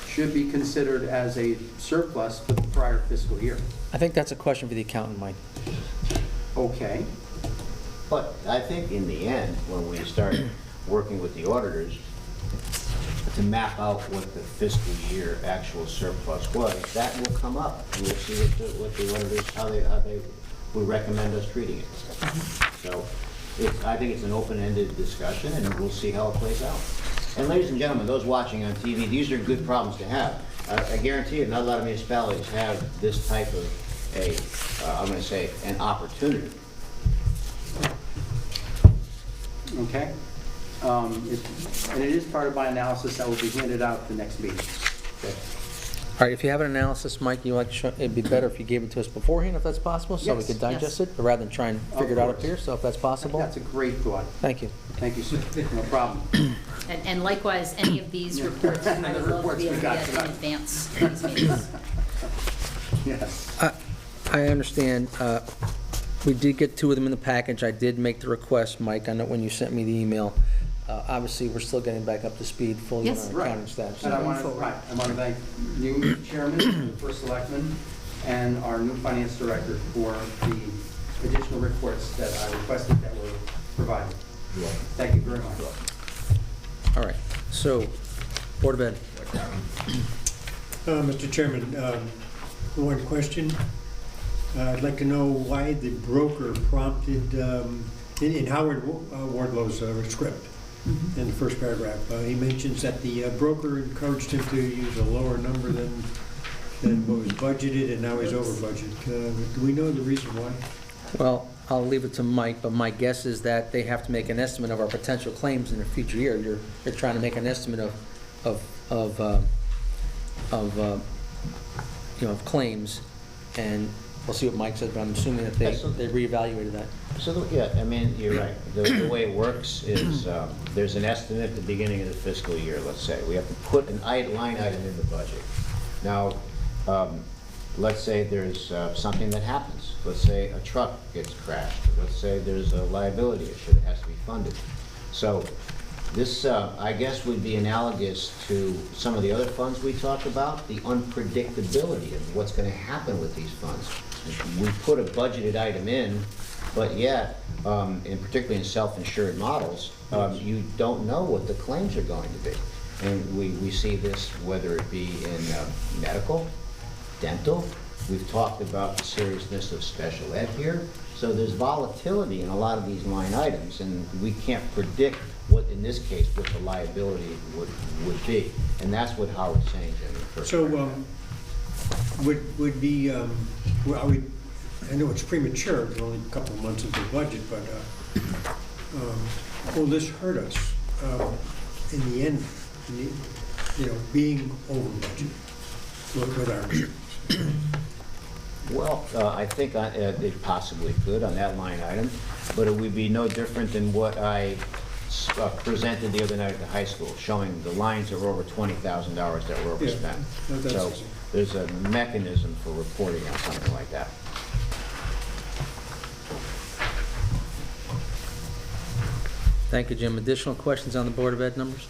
should be considered as a surplus for the prior fiscal year. I think that's a question for the accountant, Mike. Okay. But I think in the end, when we start working with the auditors to map out what the fiscal year actual surplus was, that will come up. We'll see what the auditors, how they would recommend us treating it. So I think it's an open-ended discussion, and we'll see how it plays out. And ladies and gentlemen, those watching on TV, these are good problems to have. I guarantee you, not a lot of municipalities have this type of I'm going to say, an opportunity. Okay. And it is part of my analysis that will be handed out the next meeting. Okay. All right, if you have an analysis, Mike, it'd be better if you gave it to us beforehand, if that's possible, so we Yes. could digest it, rather than try and figure it out up course. here, so if that's possible. That's a great thought. Thank you. Thank you, sir. No problem. And likewise, any of these reports, I would love to be able to get in advance of these meetings. Yes. I understand. We did get two of them in the package. I did make the request, Mike, I know when you sent me the email. Obviously, we're still getting back up to speed fully on Yes. our accounting staff. so And I going want to, forward. I want to thank you, Mr. Chairman, the first selectman, and our new finance director for the additional reports that I requested that were provided. Thank you very much. All right, so, Board of Ed. Mr. Chairman, one question. I'd like to know why the broker prompted, in Howard Wardlow's script, in the first paragraph, he mentions that the broker encouraged him to use a lower number than what was budgeted, and now he's over budget. Do we know the reason why? Well, I'll leave it to Mike, but my guess is that they have to make an estimate of our potential claims in the future year. You're trying to make an estimate of claims, and we'll see what Mike says, but I'm assuming that they reevaluated that. So, yeah, I mean, you're right. The way it works is there's an estimate at the beginning of the fiscal year, let's say. We have to put an line item in the budget. Now, let's say there's something that happens. Let's say a truck gets crashed. Let's say there's a liability issue that has to be funded. So this, I guess, would be analogous to some of the other funds we talked about, the unpredictability of what's going to happen with these funds. We put a budgeted item in, but yet, and particularly in self-insured models, you don't know what the claims are going to be. And we see this whether it be in medical, dental. We've talked about the seriousness of special ed here. So there's volatility in a lot of these line items, and we can't predict what, in this case, what the liability would be. And that's what Howard's saying, Jim, in the first So, paragraph. would be, well, I know it's premature, it's only a couple of months into the budget, but will this hurt us in the end, being over budget with our insurance? Well, I think it possibly could on that line item, but it would be no different than what I presented the other night at the high school, showing the lines that were over $20,000 that were overspent. Yeah, that's So easy. there's a mechanism for reporting on something like that. Thank you, Jim. Additional questions on the Board of Ed numbers?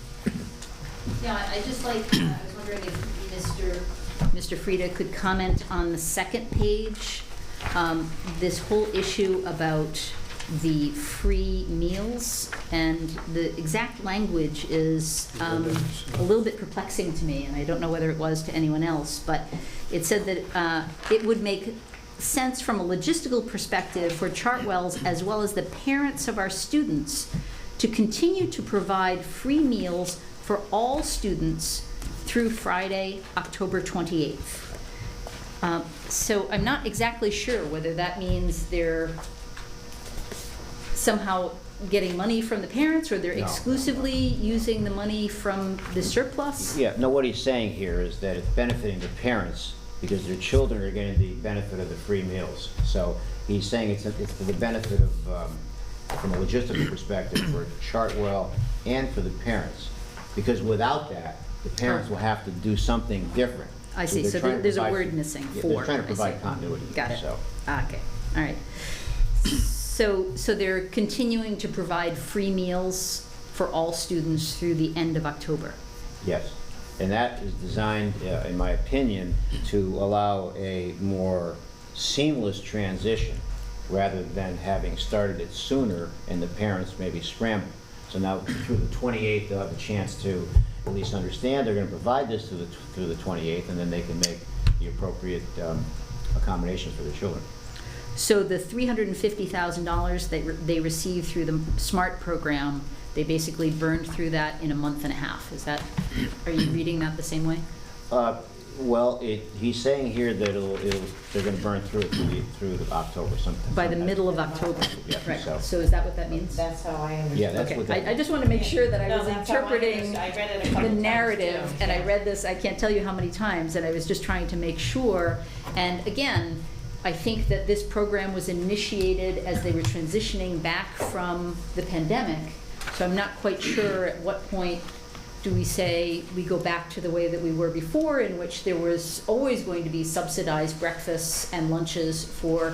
Yeah, I was wondering if Mr. Frieda could comment on the second page, this whole issue about the free meals, and the exact language is a little bit perplexing to me, and I don't know whether it was to anyone else, but it said that it would make sense from a logistical perspective for Chartwells as well as the parents of our students to continue to provide free meals for all students through Friday, October 28th. So I'm not exactly sure whether that means they're somehow getting money from the parents, or they're No. exclusively using the money from the surplus? Yeah, no, what he's saying here is that it's benefiting the parents because their children are getting the benefit of the free meals. So he's saying it's for the benefit of, from a logistical perspective, for Chartwell and for the parents. Because without that, the parents will have to do something different. I see, they're so trying to there's a provide- word missing, Yeah, for. they're trying to I provide see. continuity. Got it. So, Okay, all right. So they're continuing to provide free meals for all students through the end of October? yes. And that is designed, in my opinion, to allow a more seamless transition rather than having started it sooner and the parents maybe scramble. So now through the 28th, they'll have a chance to at least understand they're going to provide this through the 28th, and then they can make the appropriate accommodations for their children. So the $350,000 they received through the SMART program, they basically burned through that in a month and a half. Is that, are you reading that the same way? Well, he's saying here that they're going to burn through it through the October sometime. By the middle of October? Yeah, Right, so- so is that what that means? That's how I understand. Yeah, that's Okay, what that. I just want to make sure that I No, was that's how I interpreting understood. I read it a couple the times, narrative, too. and I Yeah. read this, I can't tell you how many times, and I was just trying to make sure. And again, I think that this program was initiated as they were transitioning back from the pandemic, so I'm not quite sure at what point do we say we go back to the way that we were before, in which there was always going to be subsidized breakfasts and lunches for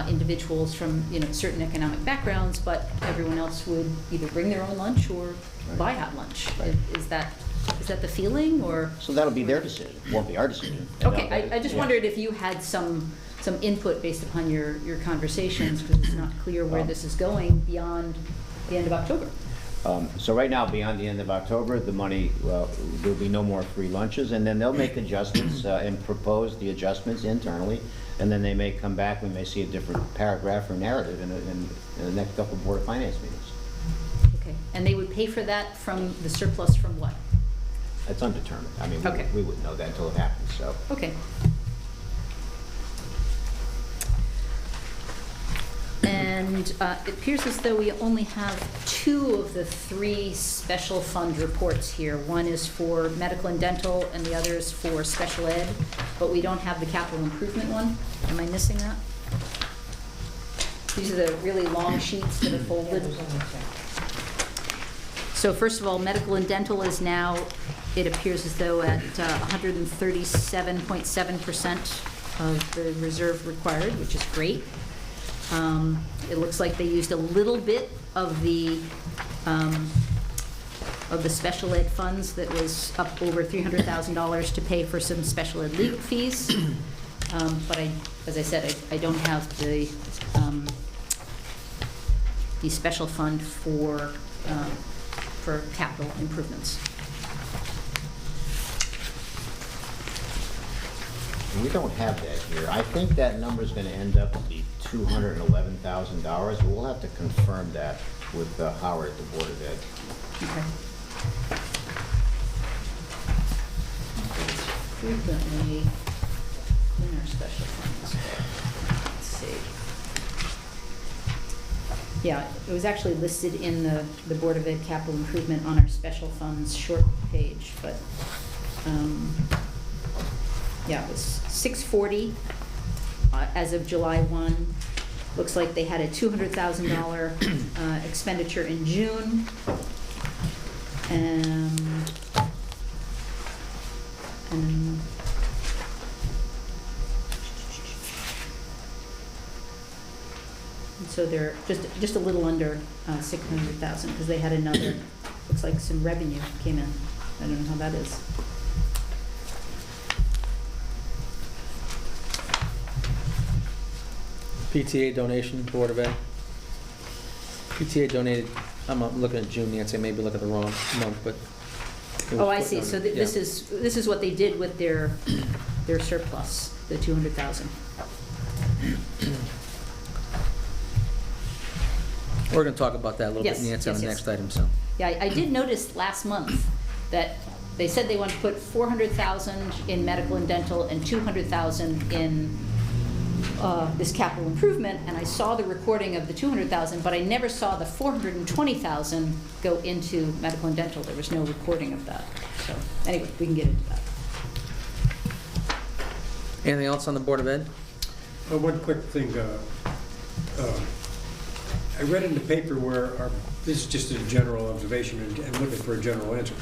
individuals from, certain economic backgrounds, but everyone else would either bring their own lunch or buy hot lunch. Right. Is that the feeling, or? So that'll be their decision. It won't be our decision. Okay, I just Yeah. wondered if you had some input based upon your conversations, because it's not clear where this is going beyond the end of October. So right now, beyond the end of October, the money, there'll be no more free lunches, and then they'll make adjustments and propose the adjustments internally, and then they may come back, we may see a different paragraph or narrative in the next couple of Board of Finance meetings. Okay, and they would pay for that from the surplus from what? That's undetermined. I mean, Okay. we wouldn't know that until it happens, so. Okay. And it appears as though we only have 2 of the 3 special fund reports here. One is for medical and dental, and the other is for special ed, but we don't have the capital improvement one. Am I missing that? These are the really long sheets that are folded. So first of all, medical and dental is now, it appears as though at 137.7% of the reserve required, which is great. It looks like they used a little bit of the special ed funds that was up over $300,000 to pay for some special ed legal fees. But as I said, I don't have the special fund for capital improvements. We don't have that here. I think that number's gonna end up to be $211,000, but we'll have to confirm that with Howard at the Board of Ed. Okay. Frequently in our special funds. Let's see. Yeah, it was actually listed in the Board of Ed capital improvement on our special funds short page, but, yeah, it was $640 as of July 1. Looks like they had a $200,000 expenditure in June. And so they're just a little under 600,000 because they had another, looks like some revenue came in. I don't know how that is. PTA donation, Board of Ed. PTA donated, I'm looking at June, Nancy, I may be looking at the wrong month, but. it was Oh, I put see. on- So yeah. this is what they did with their surplus, the 200,000. We're gonna talk about that a little bit, Yes, Nancy, on yes, the yes. next item, so. Yeah, I did notice last month that they said they want to put 400,000 in medical and dental and 200,000 in this capital improvement, and I saw the recording of the 200,000, but I never saw the 420,000 go into medical and dental. There was no recording of that. So anyway, we can get into that. Anything else on the Board of Ed? One quick thing. I read in the paper where this is just a general observation and looking for a general answer,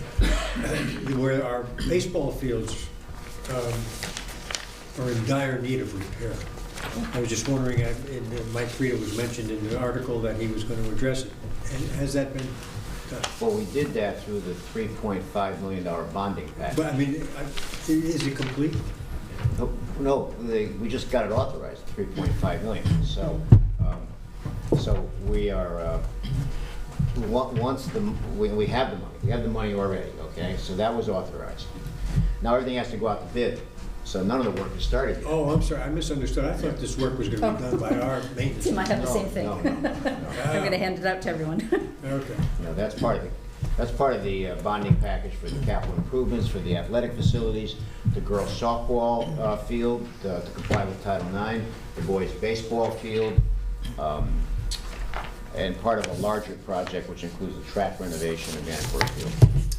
where our baseball fields are in dire need of repair. I was just wondering, and Mike Frida was mentioned in the article that he was going to address it. And has that been done? Well, we did that through the $3.5 million bonding package. But I mean, is it complete? No, we just got it authorized, 3.5 million. So we are, once we have the money. We have the money already, okay? So that was authorized. Now everything has to go out to bid. So none of the work has started yet. Oh, I'm sorry, I misunderstood. I thought this work was going to be done by our maintenance. Tim, I have the same thing. No. I'm going to hand it out to everyone. Okay. No, that's part of the bonding package for the capital improvements, for the athletic facilities, the girls softball field to comply with Title IX, the boys baseball field, and part of a larger project which includes the track renovation of Vandenberg Field.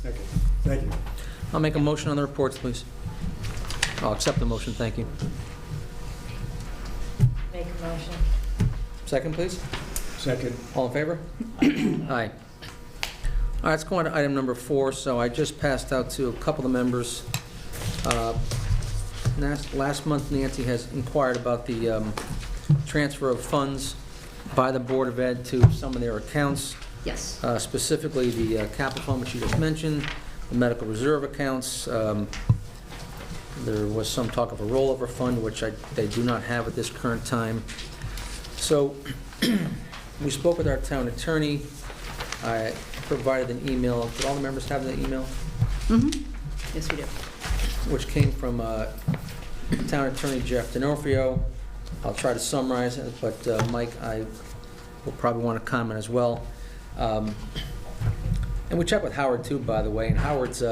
Okay, thank you. I'll make a motion on the reports, please. I'll accept the motion, thank you. Make a motion. Second, please. Second. All in favor? Aye. All right, let's go on to item number 4. So I just passed out to a couple of members. Last month, Nancy has inquired about the transfer of funds by the Board of Ed to some of their accounts, Yes. specifically the capital fund, which you just mentioned, the medical reserve accounts. There was some talk of a rollover fund, which they do not have at this current time. So we spoke with our town attorney. I provided an email. Did all the members have that email? Mm-hmm. Yes, we do. Which came from town attorney Jeff D'Onofrio. I'll try to summarize it, but Mike, I will probably want to comment as well. And we checked with Howard too, by the way, and Howard's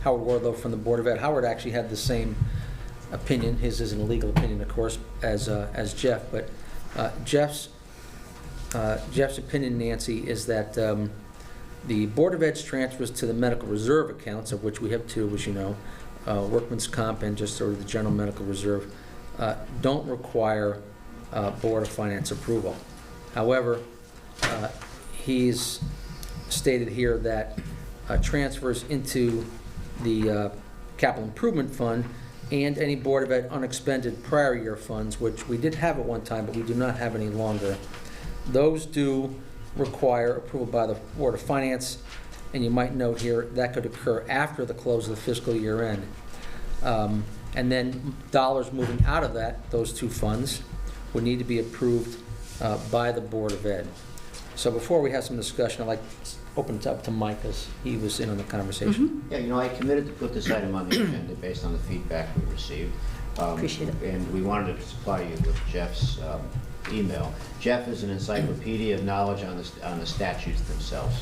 Howard Wardlow from the Board of Ed. Howard actually had the same opinion. His is an legal opinion, of course, as Jeff, but Jeff's opinion, Nancy, is that the Board of Ed's transfers to the medical reserve accounts, of which we have 2, as you know, workman's comp and just sort of the general medical reserve, don't require Board of Finance approval. However, he's stated here that transfers into the capital improvement fund and any Board of Ed unexpended prior year funds, which we did have at one time, but we do not have any longer. Those do require approval by the Board of Finance, and you might note here that could occur after the close of the fiscal year end. And then dollars moving out of those two funds would need to be approved by the Board of Ed. So before we have some discussion, I'd like to open it up to Mike, as he was in on the conversation. Yeah, I committed to put this item on the agenda based on the feedback we received. Appreciate it. And we wanted to supply you with Jeff's email. Jeff is an encyclopedia of knowledge on the statutes themselves.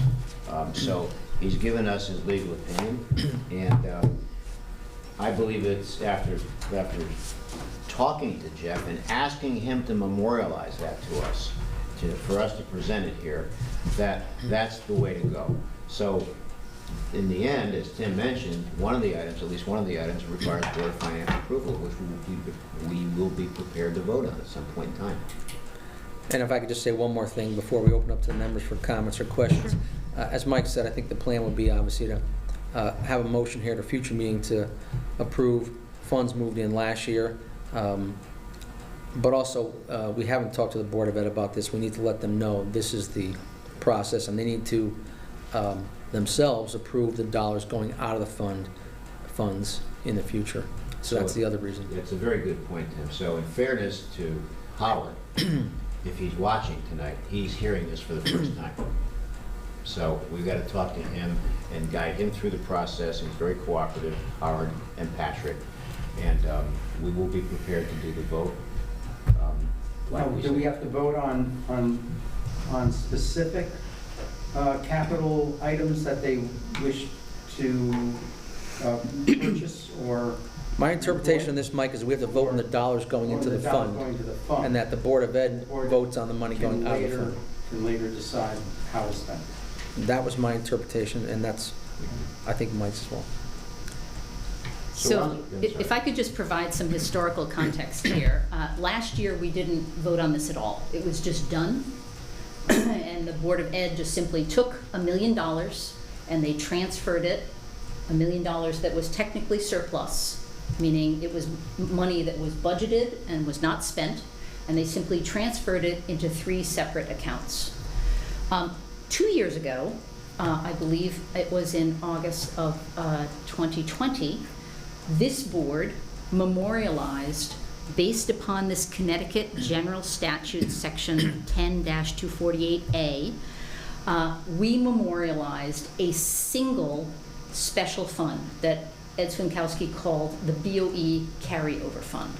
So he's given us his legal opinion, and I believe it's after talking to Jeff and asking him to memorialize that to us, for us to present it here, that's the way to go. So in the end, as Tim mentioned, at least one of the items requires Board of Finance approval, which we will be prepared to vote on at some point in time. And if I could just say one more thing before we open up to the members for comments or questions. As Mike said, I think the plan would be obviously to have a motion here at a future meeting to approve funds moved in last year. But also, we haven't talked to the Board of Ed about this. We need to let them know this is the process, and they need to themselves approve the dollars going out of the funds in the future. So that's the other reason. It's a very good point, Tim. So in fairness to Howard, if he's watching tonight, he's hearing this for the first time. So we've got to talk to him and guide him through the process. He's very cooperative, Howard and Patrick, and we will be prepared to do the vote. Do we have to vote on specific capital items that they wish to purchase, or? My interpretation of this, Mike, is we have to vote on the dollars going into the fund, and that the Board of Ed votes on the money going out of the fund. Can later decide how it's spent. That was my interpretation, and that's, I think, Mike's as well. So if I could just provide some historical context here. Last year, we didn't vote on this at all. It was just done. And the Board of Ed just simply took $1 million and they transferred it, $1 million that was technically surplus, meaning it was money that was budgeted and was not spent, and they simply transferred it into 3 separate accounts. 2 years ago, I believe it was in August of 2020, this board memorialized, based upon this Connecticut General Statute, Section 10-248A, we memorialized a single special fund that Ed Swinkowski called the BOE Carryover Fund.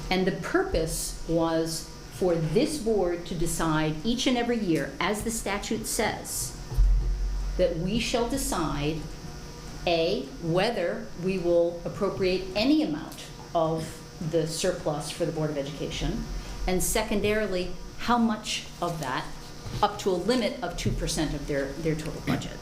And the purpose was for this board to decide each and every year, as the statute says, that we shall decide, A, whether we will appropriate any amount of the surplus for the Board of Education, and secondarily, how much of that, up to a limit of 2% of their total budget.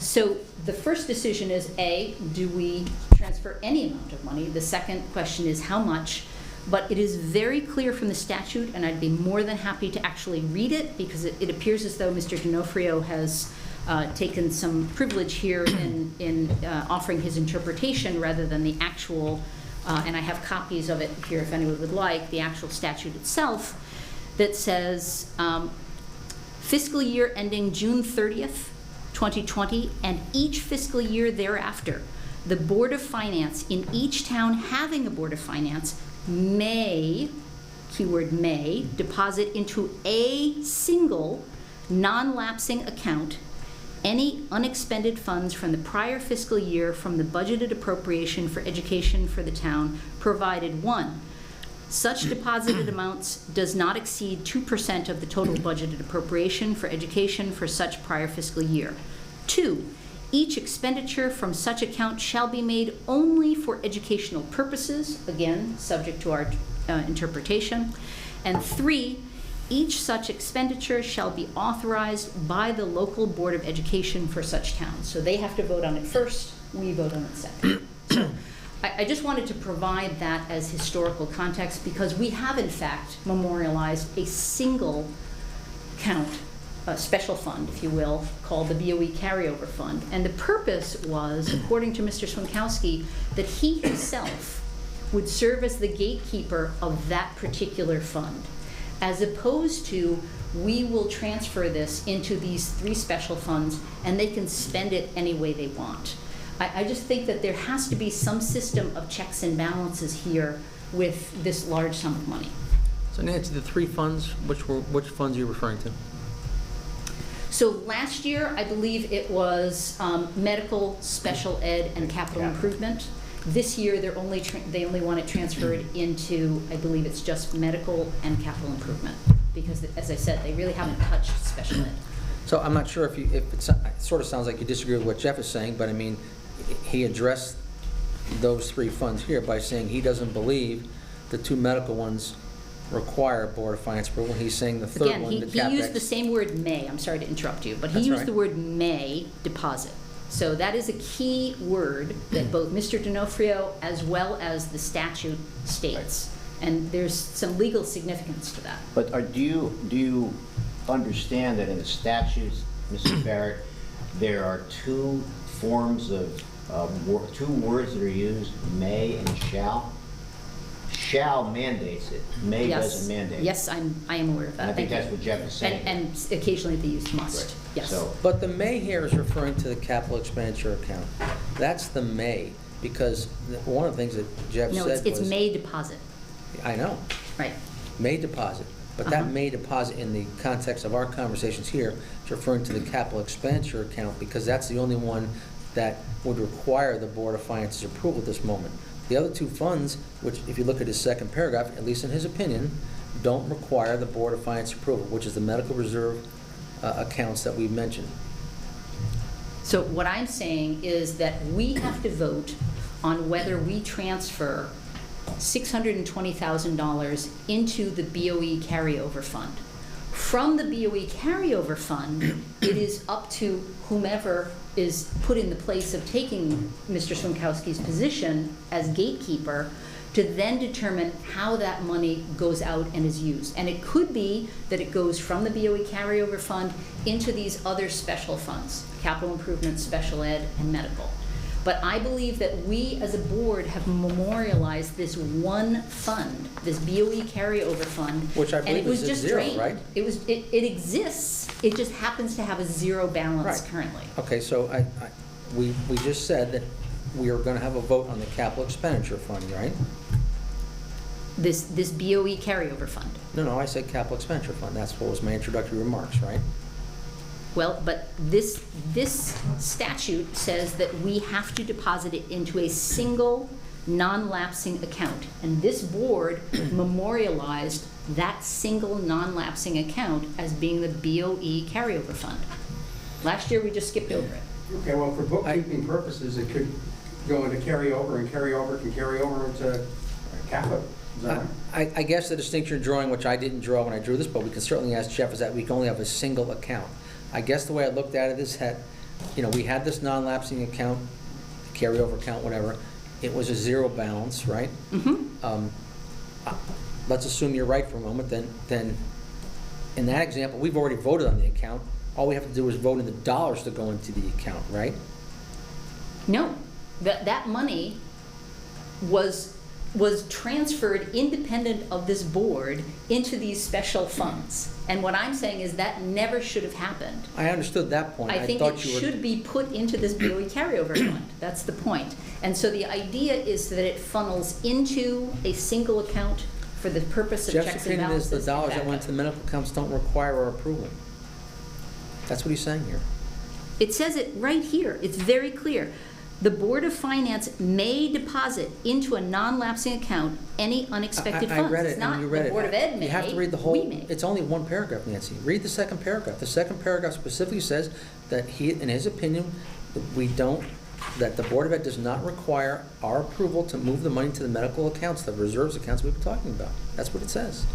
So the first decision is, A, do we transfer any amount of money? The second question is how much? But it is very clear from the statute, and I'd be more than happy to actually read it, because it appears as though Mr. D'Onofrio has taken some privilege here in offering his interpretation rather than the actual, and I have copies of it here if anyone would like, the actual statute itself, that says fiscal year ending June 30th, 2020, and each fiscal year thereafter, the Board of Finance in each town having a Board of Finance may, keyword may, deposit into a single non-lapsing account any unexpended funds from the prior fiscal year from the budgeted appropriation for education for the town, provided 1, such deposited amounts does not exceed 2% of the total budgeted appropriation for education for such prior fiscal year. 2, each expenditure from such account shall be made only for educational purposes, again, subject to our interpretation. And 3, each such expenditure shall be authorized by the local Board of Education for such town. So they have to vote on it first, we vote on it second. So I just wanted to provide that as historical context, because we have in fact memorialized a single count, a special fund, if you will, called the BOE Carryover Fund. And the purpose was, according to Mr. Swinkowski, that he himself would serve as the gatekeeper of that particular fund, as opposed to we will transfer this into these 3 special funds and they can spend it any way they want. I just think that there has to be some system of checks and balances here with this large sum of money. So Nancy, the 3 funds, which funds are you referring to? So last year, I believe it was medical, special ed, and capital improvement. This year, they only want it transferred into, I believe it's just medical and capital improvement. Because, as I said, they really haven't touched special ed. So I'm not sure if it sort of sounds like you disagree with what Jeff is saying, but I mean, he addressed those 3 funds here by saying he doesn't believe the 2 medical ones require Board of Finance approval. He's saying the third one, the CapEx. Again, he used the same word may, I'm sorry to interrupt you, but he That's used right. the word may deposit. So that is a key word that both Mr. D'Onofrio as well as the statute states. And there's some legal significance to that. But do you understand that in the statutes, Mrs. Barrett, there are 2 forms of, 2 words that are used, may and shall? Shall mandates it, may Yes. doesn't mandate. Yes, I am aware of that. And I think Thank that's you. what Jeff is saying. And occasionally they use must, Right. yes. So, But the may here is referring to the capital expenditure account. That's the may, because one of the things that Jeff No, said was... it's may deposit, I know, right. may deposit. But that Uh-huh. may deposit in the context of our conversations here is referring to the capital expenditure account because that's the only one that would require the Board of Finance's approval at this moment. The other 2 funds, which if you look at his second paragraph, at least in his opinion, don't require the Board of Finance approval, which is the medical reserve accounts that we mentioned. So what I'm saying is that we have to vote on whether we transfer $620,000 into the BOE carryover fund. From the BOE carryover fund, it is up to whomever is put in the place of taking Mr. Swimkowski's position as gatekeeper to then determine how that money goes out and is used. And it could be that it goes from the BOE carryover fund into these other special funds, capital improvement, special ed, and medical. But I believe that we as a board have memorialized this one fund, this BOE carryover fund. Which I believe and it was is at just 0, drained. right? It exists, it just happens to have a 0 balance Right. currently. Okay, so we just said that we are going to have a vote on the capital expenditure fund, right? This BOE carryover fund. No, I said capital expenditure fund. That's what was my introductory remarks, right? Well, but this statute says that we have to deposit it into a single non-lapsing account. And this board memorialized that single non-lapsing account as being the BOE carryover fund. Last year, we just skipped over it. Okay, well, for bookkeeping purposes, it could go into carryover, and carryover can carry over into capital. Is that right? I guess the distinction you're drawing, which I didn't draw when I drew this, but we can certainly ask Jeff, is that we can only have a single account. I guess the way I looked at it is that, we had this non-lapsing account, carryover account, whatever. It was a 0 balance, right? Mm-hmm. Let's assume you're right for a moment, then in that example, we've already voted on the account. All we have to do is vote in the dollars to go into the account, right? No, that money was transferred independent of this board into these special funds. And what I'm saying is that never should have happened. I understood that point. I think thought it you were- should be put into this BOE carryover fund. That's the point. And so the idea is that it funnels into a single account for the purpose of Jeff's checks and opinion is balances. the dollars and that went to the backup. medical accounts don't require our approval. That's what he's saying here. It says it right here. It's very clear. The Board of Finance may deposit into a non-lapsing account any unexpected I funds. read it, It's not and you read the it. Board of Ed may. You have to read the we whole, may. it's only one paragraph, Nancy. Read the second paragraph. The second paragraph specifically says that he, in his opinion, that the Board of Ed does not require our approval to move the money to the medical accounts, the reserves accounts we've been talking about. That's what it says.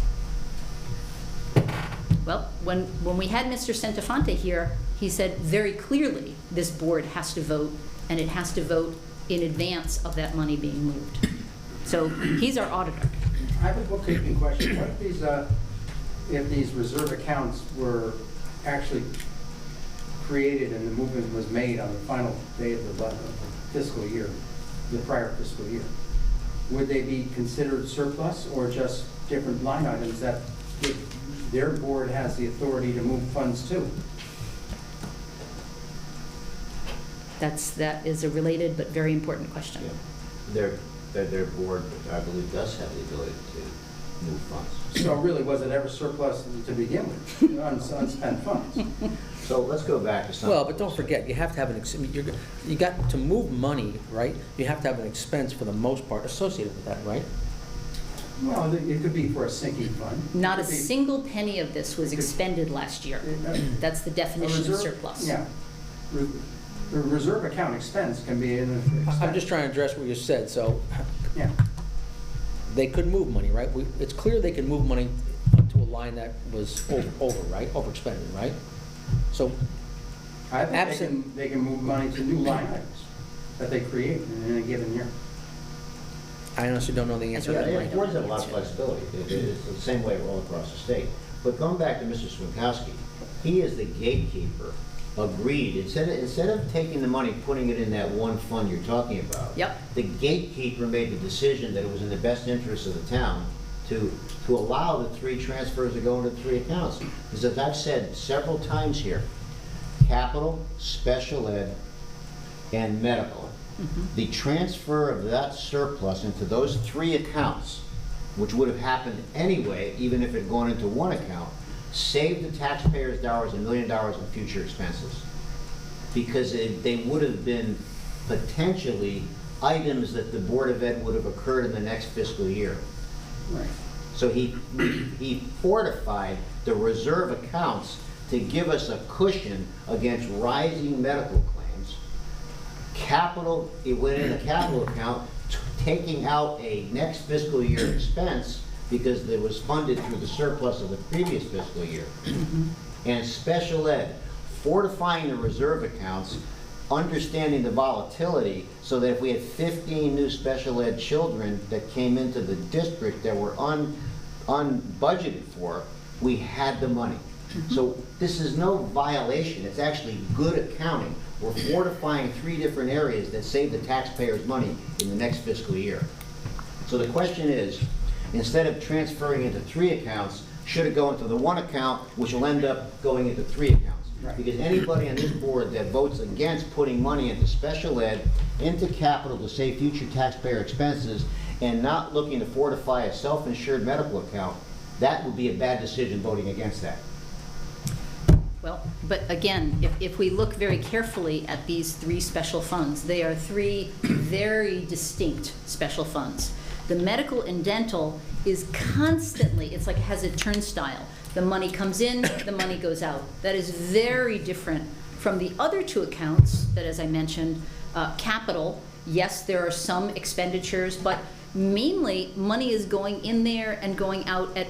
Well, when we had Mr. Centofonte here, he said very clearly this board has to vote, and it has to vote in advance of that money being moved. So he's our auditor. I have a bookkeeping question. What if these reserve accounts were actually created and the movement was made on the final day of the fiscal year, the prior fiscal year? would they be considered surplus or just different line items that their board has the authority to move funds to? That is a related but very important question. Yeah. Their board, I believe, does have the ability to move funds. So really, was it ever surplus to begin with, unspent funds? So let's go back to something. Well, but don't forget, you have to have you got to move money, right? You have to have an expense for the most part associated with that, right? Well, it could be for a sinking fund. Not a It could be- single penny of this was expended last year. That's the A definition of reserve- surplus. Yeah. The reserve account expense can be an expense. I'm just trying to address what you said, so Yeah. they could move money, right? It's clear they can move money to a line that was over, right? Overexpended, right? So, I think Absent- they can move money to new line items that they create in a given year. I honestly don't know the answer to Yeah, that it right affords now. them a lot of flexibility. It's the same way all across the state. But going back to Mr. Swinkowski, he is the gatekeeper, agreed, instead of taking the money, putting it in that one fund you're talking about. Yep. The gatekeeper made the decision that it was in the best interest of the town to allow the 3 transfers to go into 3 accounts. Because as I've said several times here, capital, special ed, and medical. The transfer of that surplus into those 3 accounts, which would have happened anyway, even if it had gone into one account, saved the taxpayers' dollars $1 million in future expenses. Because they would have been potentially items that the Board of Ed would have occurred in the next fiscal year. Right. So he fortified the reserve accounts to give us a cushion against rising medical claims. Capital, it went in a capital account, taking out a next fiscal year expense because it was funded through the surplus of the previous fiscal year. And special ed, fortifying the reserve accounts, understanding the volatility, so that if we had 15 new special ed children that came into the district that were unbudgeted for, we had the money. So this is no violation, it's actually good accounting. We're fortifying 3 different areas that save the taxpayers money in the next fiscal year. So the question is, instead of transferring into 3 accounts, should it go into the 1 account, which will end up going into 3 accounts? Right. Because anybody on this board that votes against putting money into special ed, into capital to save future taxpayer expenses, and not looking to fortify a self-insured medical account, that would be a bad decision voting against that. Well, but again, if we look very carefully at these 3 special funds, they are 3 very distinct special funds. The medical and dental is constantly, it's like it has a turnstile. The money comes in, the money goes out. That is very different from the other 2 accounts that, as I mentioned, capital, yes, there are some expenditures, but mainly money is going in there and going out at,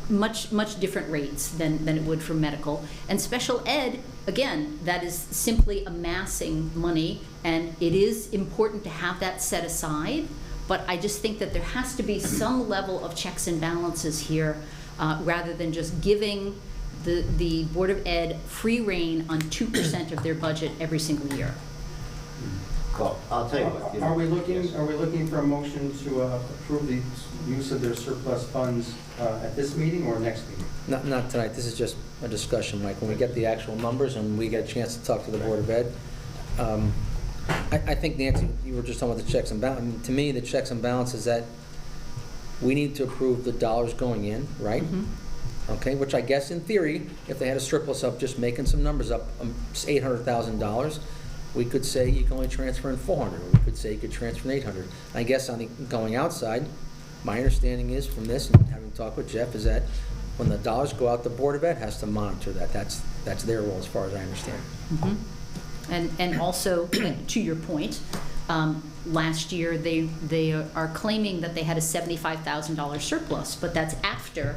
much different rates than it would for medical. And special ed, again, that is simply amassing money, and it is important to have that set aside, but I just think that there has to be some level of checks and balances here, rather than just giving the Board of Ed free rein on 2% of their budget every single year. Well, I'll tell you what. Are we looking, Yes. are we looking for a motion to approve the use of their surplus funds at this meeting or next meeting? Not tonight, this is just a discussion, Mike. When we get the actual numbers and we get a chance to talk to the Board of Ed, I think, Nancy, you were just talking about the checks and balances. To me, the checks and balances that we need to approve the dollars going in, right? Okay, which I guess in theory, if they had a surplus of just making some numbers up, $800,000, we could say you can only transfer in 400, or we could say you could transfer in 800. I guess on the going outside, my understanding is from this, and having talked with Jeff, is that when the dollars go out, the Board of Ed has to monitor that. That's their role as far as I understand. And also, to your point, last year they are claiming that they had a $75,000 surplus, but that's after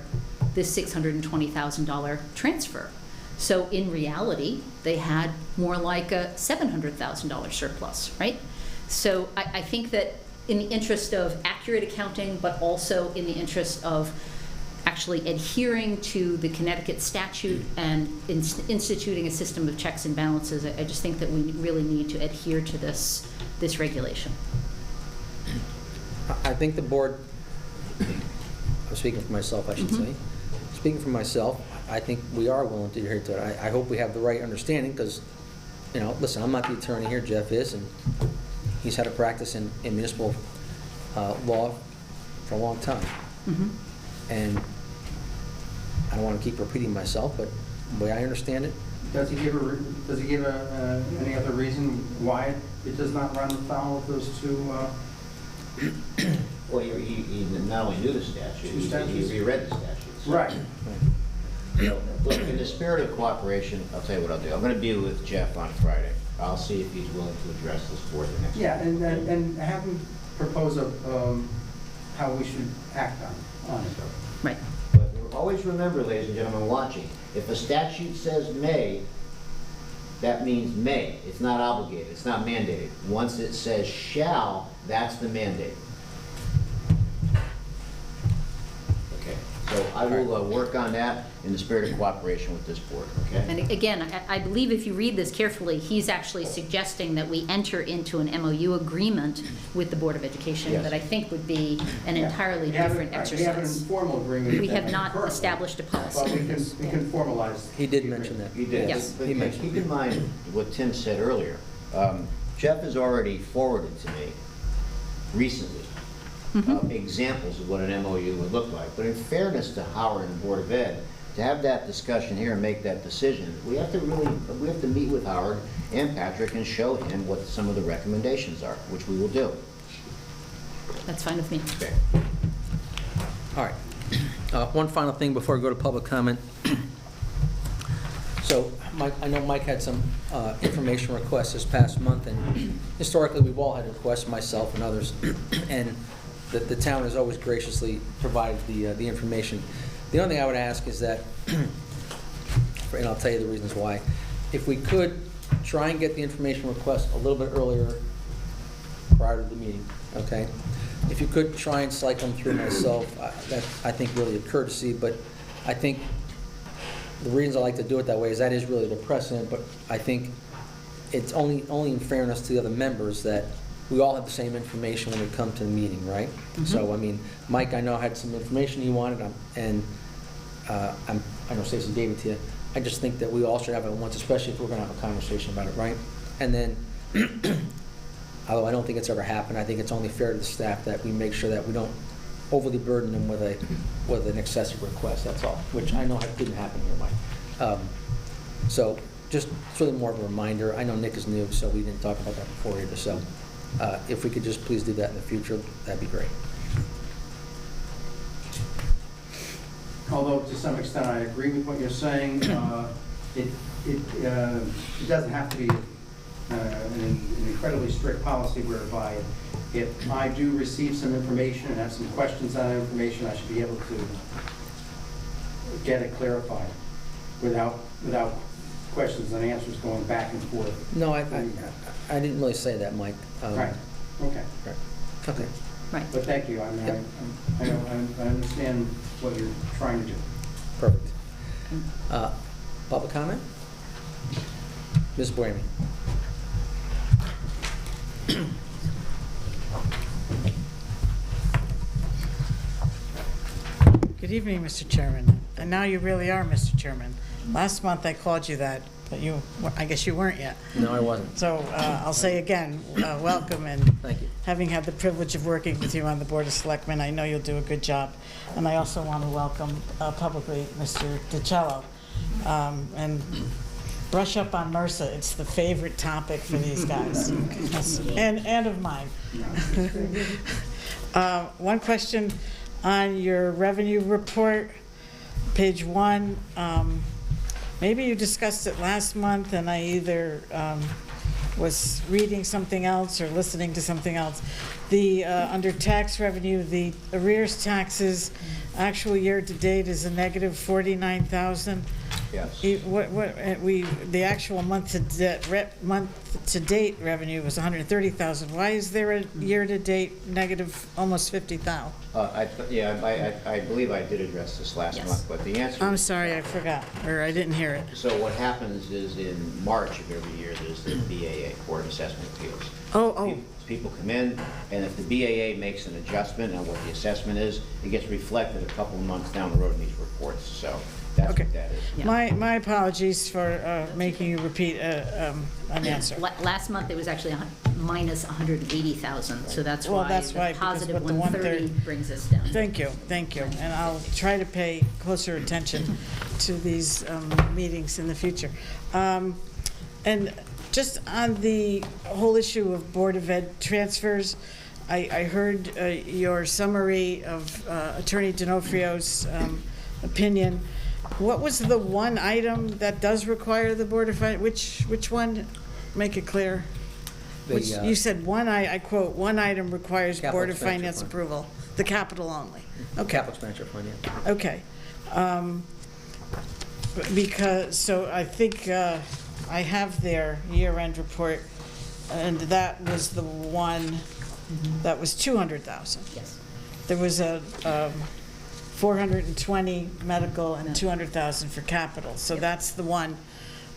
this $620,000 transfer. So in reality, they had more like a $700,000 surplus, right? So I think that in the interest of accurate accounting, but also in the interest of actually adhering to the Connecticut statute and instituting a system of checks and balances, I just think that we really need to adhere to this regulation. I think the board, I'm speaking for myself, I should say. Speaking for myself, I think we are willing to adhere to it. I hope we have the right understanding, because, you know, listen, I'm not the attorney here, Jeff is, and he's had a practice in municipal law for a long time. And I don't want to keep repeating myself, but the way I understand it, Does he give any other reason why it does not run afoul of those two? Well, he not only knew the statute, Two statutes? he reread the statutes. Right. So, look, in the spirit of cooperation, I'll tell you what I'll do. I'm gonna be with Jeff on Friday. I'll see if he's willing to address this board the next. Yeah, and have him propose how we should act on it. Right. But always remember, ladies and gentlemen watching, if a statute says may, that means may. It's not obligated, it's not mandated. Once it says shall, that's the mandate. Okay, so I will work on that in the spirit of cooperation with this board, okay? And again, I believe if you read this carefully, he's actually suggesting that we enter into an MOU agreement with the Board of Education Yes. that I think would be an entirely We have different We have an exercise. informal agreement. We that have not currently, established a But policy. we can formalize. he did mention that. You did. Yes. But He mentioned keep in mind what Tim said earlier. Jeff has already forwarded to me recently examples of what an MOU would look like. But in fairness to Howard and the Board of Ed, to have that discussion here and make that decision, we have to meet with Howard and Patrick and show him what some of the recommendations are, which we will do. That's fine with me. Okay. All right. One final thing before we go to public comment. So, Mike, I know Mike had some information requests this past month, and historically, we've all had requests, myself and others, and the town has always graciously provided the information. The only thing I would ask is that, and I'll tell you the reasons why, if we could try and get the information request a little bit earlier prior to the meeting, okay? If you could try and cycle them through myself, that, I think, really a courtesy, but I think the reasons I like to do it that way is that is really the precedent, but I think it's only in fairness to the other members that we all have the same information when we come to the meeting, right? So, I mean, Mike, I know had some information he wanted, and I know Stacy gave it to you. I just think that we all should have it once, especially if we're gonna have a conversation about it, right? And then, although I don't think it's ever happened, I think it's only fair to the staff that we make sure that we don't overly burden them with an excessive request, that's all, which I know didn't happen here, Mike. So, just it's really more of a reminder. I know Nick is new, so we didn't talk about that before either, so if we could just please do that in the future, that'd be great. Although to some extent I agree with what you're saying, it doesn't have to be an incredibly strict policy whereby if I do receive some information and have some questions on that information, I should be able to get it clarified without questions and answers going back and forth. No, I didn't really say that, Mike. Right, okay. Right. Okay. Right. But thank you, I mean, I understand what you're trying to do. Perfect. Public comment? Ms. Boehme. Good evening, Mr. Chairman. And now you really are Mr. Chairman. Last month I called you that, but I guess you weren't yet. No, I wasn't. So I'll say again, welcome, and Thank you. having had the privilege of working with you on the Board of Selectmen, I know you'll do a good job. And I also want to welcome publicly Mr. DiCello. And brush up on MRSA. It's the favorite topic for these guys, and of mine. One question on your revenue report, page 1. Maybe you discussed it last month, and I either was reading something else or listening to something else. The under tax revenue, the arrears taxes, actual year to date is a negative 49,000. Yes. The actual month-to-date revenue was 130,000. Why is there a year-to-date negative almost 50,000? I believe I did address this last Yes. month, but the answer. I'm sorry, I forgot, or I didn't hear it. So what happens is in March of every year, there's the BAA, Board of Assessment Appeals. Oh, People come in, and if the BAA makes an adjustment on what the assessment is, it gets reflected a couple of months down the road in these reports, so that's Okay. what that is. Yeah. my apologies for making you repeat an answer. Last month, it was actually minus 180,000, so that's Well, why that's the right, because positive with the 130 brings us down. Thank you, and I'll try to pay closer attention to these meetings in the future. And just on the whole issue of Board of Ed transfers, I heard your summary of Attorney D'Onofrio's opinion. What was the one item that does require the Board of Ed? Which one? Make it clear. Which, you said one, I quote, "One item requires Capital Board of expenditure Finance fund. approval." The capital only. Okay. Capital expenditure fund, yeah. Okay. Because, so I think I have their year-end report, and that was the one that was 200,000. Yes. There was a 420 medical and 200,000 for capital. So that's the one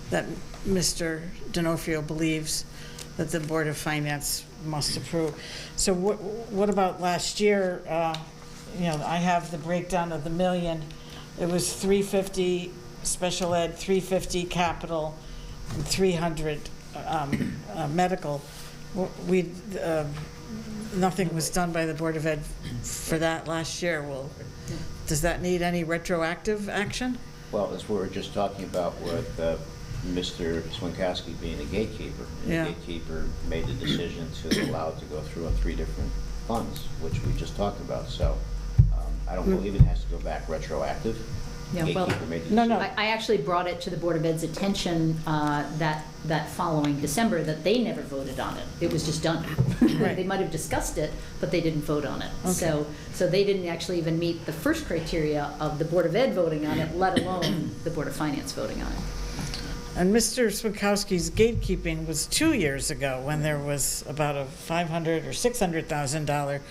that Mr. D'Onofrio believes that the Board of Finance must approve. So what about last year? I have the breakdown of the million. It was 350 special ed, 350 capital, and 300 medical. Nothing was done by the Board of Ed for that last year. Well, does that need any retroactive action? Well, as we were just talking about with Mr. Swinkowski being a gatekeeper. And Yeah. the gatekeeper made the decision to allow it to go through on 3 different funds, which we just talked about. So I don't believe it has to go back retroactive. Yeah, well, Gatekeeper made the No, decision. no. I actually brought it to the Board of Ed's attention that following December, that they never voted on it. It was just done. Right. They might have discussed it, but they didn't vote on it. So they didn't actually even meet the first criteria of the Board of Ed voting on it, let alone the Board of Finance voting on it. And Mr. Swinkowski's gatekeeping was 2 years ago when there was about a $500,000 or $600,000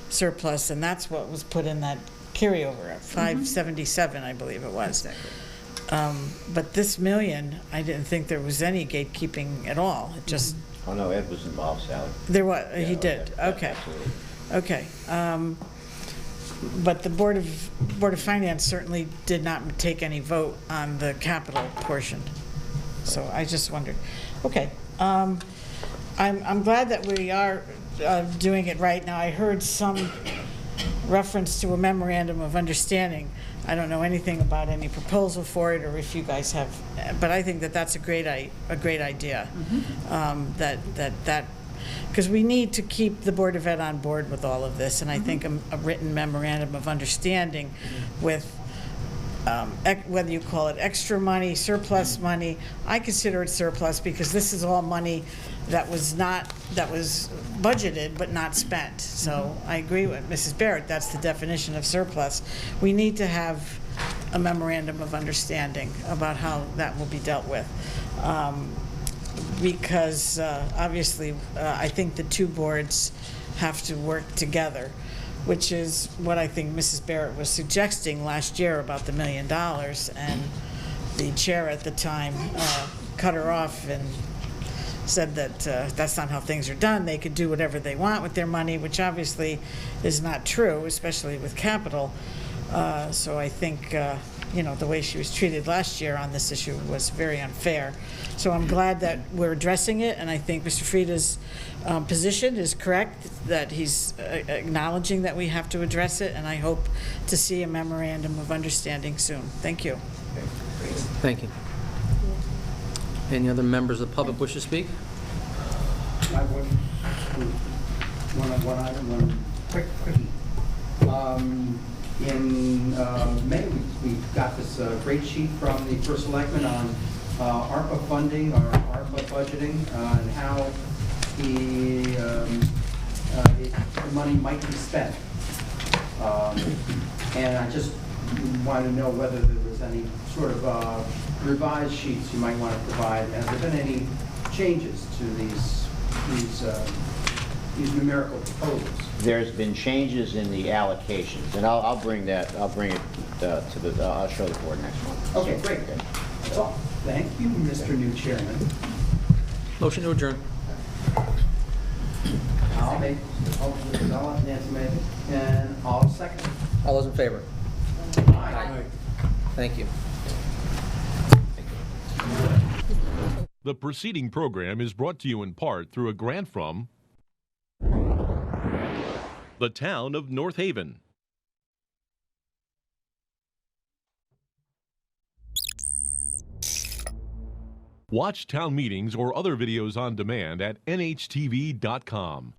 surplus, and that's what was put in that carryover at 577, I believe it was. But this million, I didn't think there was any gatekeeping at all. It just, Oh, no, Ed was involved, Sally. there was, he Yeah, did, okay. Absolutely. Okay. But the Board of Finance certainly did not take any vote on the capital portion. So I just wondered. Okay. I'm glad that we are doing it right now. I heard some reference to a memorandum of understanding. I don't know anything about any proposal for it or if you guys have, but I think that that's a great idea. Because we need to keep the Board of Ed on board with all of this, and I think a written memorandum of understanding with whether you call it extra money, surplus money. I consider it surplus because this is all money that was budgeted but not spent. So I agree with Mrs. Barrett, that's the definition of surplus. We need to have a memorandum of understanding about how that will be dealt with. Because obviously, I think the two boards have to work together, which is what I think Mrs. Barrett was suggesting last year about the $1 million, and the chair at the time cut her off and said that that's not how things are done. They could do whatever they want with their money, which obviously is not true, especially with capital. So I think, the way she was treated last year on this issue was very unfair. So I'm glad that we're addressing it, and I think Mr. Frieda's position is correct, that he's acknowledging that we have to address it, and I hope to see a memorandum of understanding soon. Thank you. Okay, great. Thank you. Any other members of the public wish to speak? I have one item, one quick quickie. In May, we got this great sheet from the first selectman on ARPA funding, or ARPA budgeting, and how the money might be spent. And I just wanted to know whether there was any sort of revised sheets you might want to provide. Has there been any changes to these numerical proposals? There's been changes in the allocations, and I'll bring it to the, I'll show the board next month. Okay, great. That's all. Thank you, Mr. New Chairman. Motion to adjourn. I'll make, I'll let Nancy make it, and I'll second. All those in favor? Aye. Thank you. The preceding program is brought to you in part through a grant from the town of North Haven. Watch town meetings or other videos on demand at nhtv.com.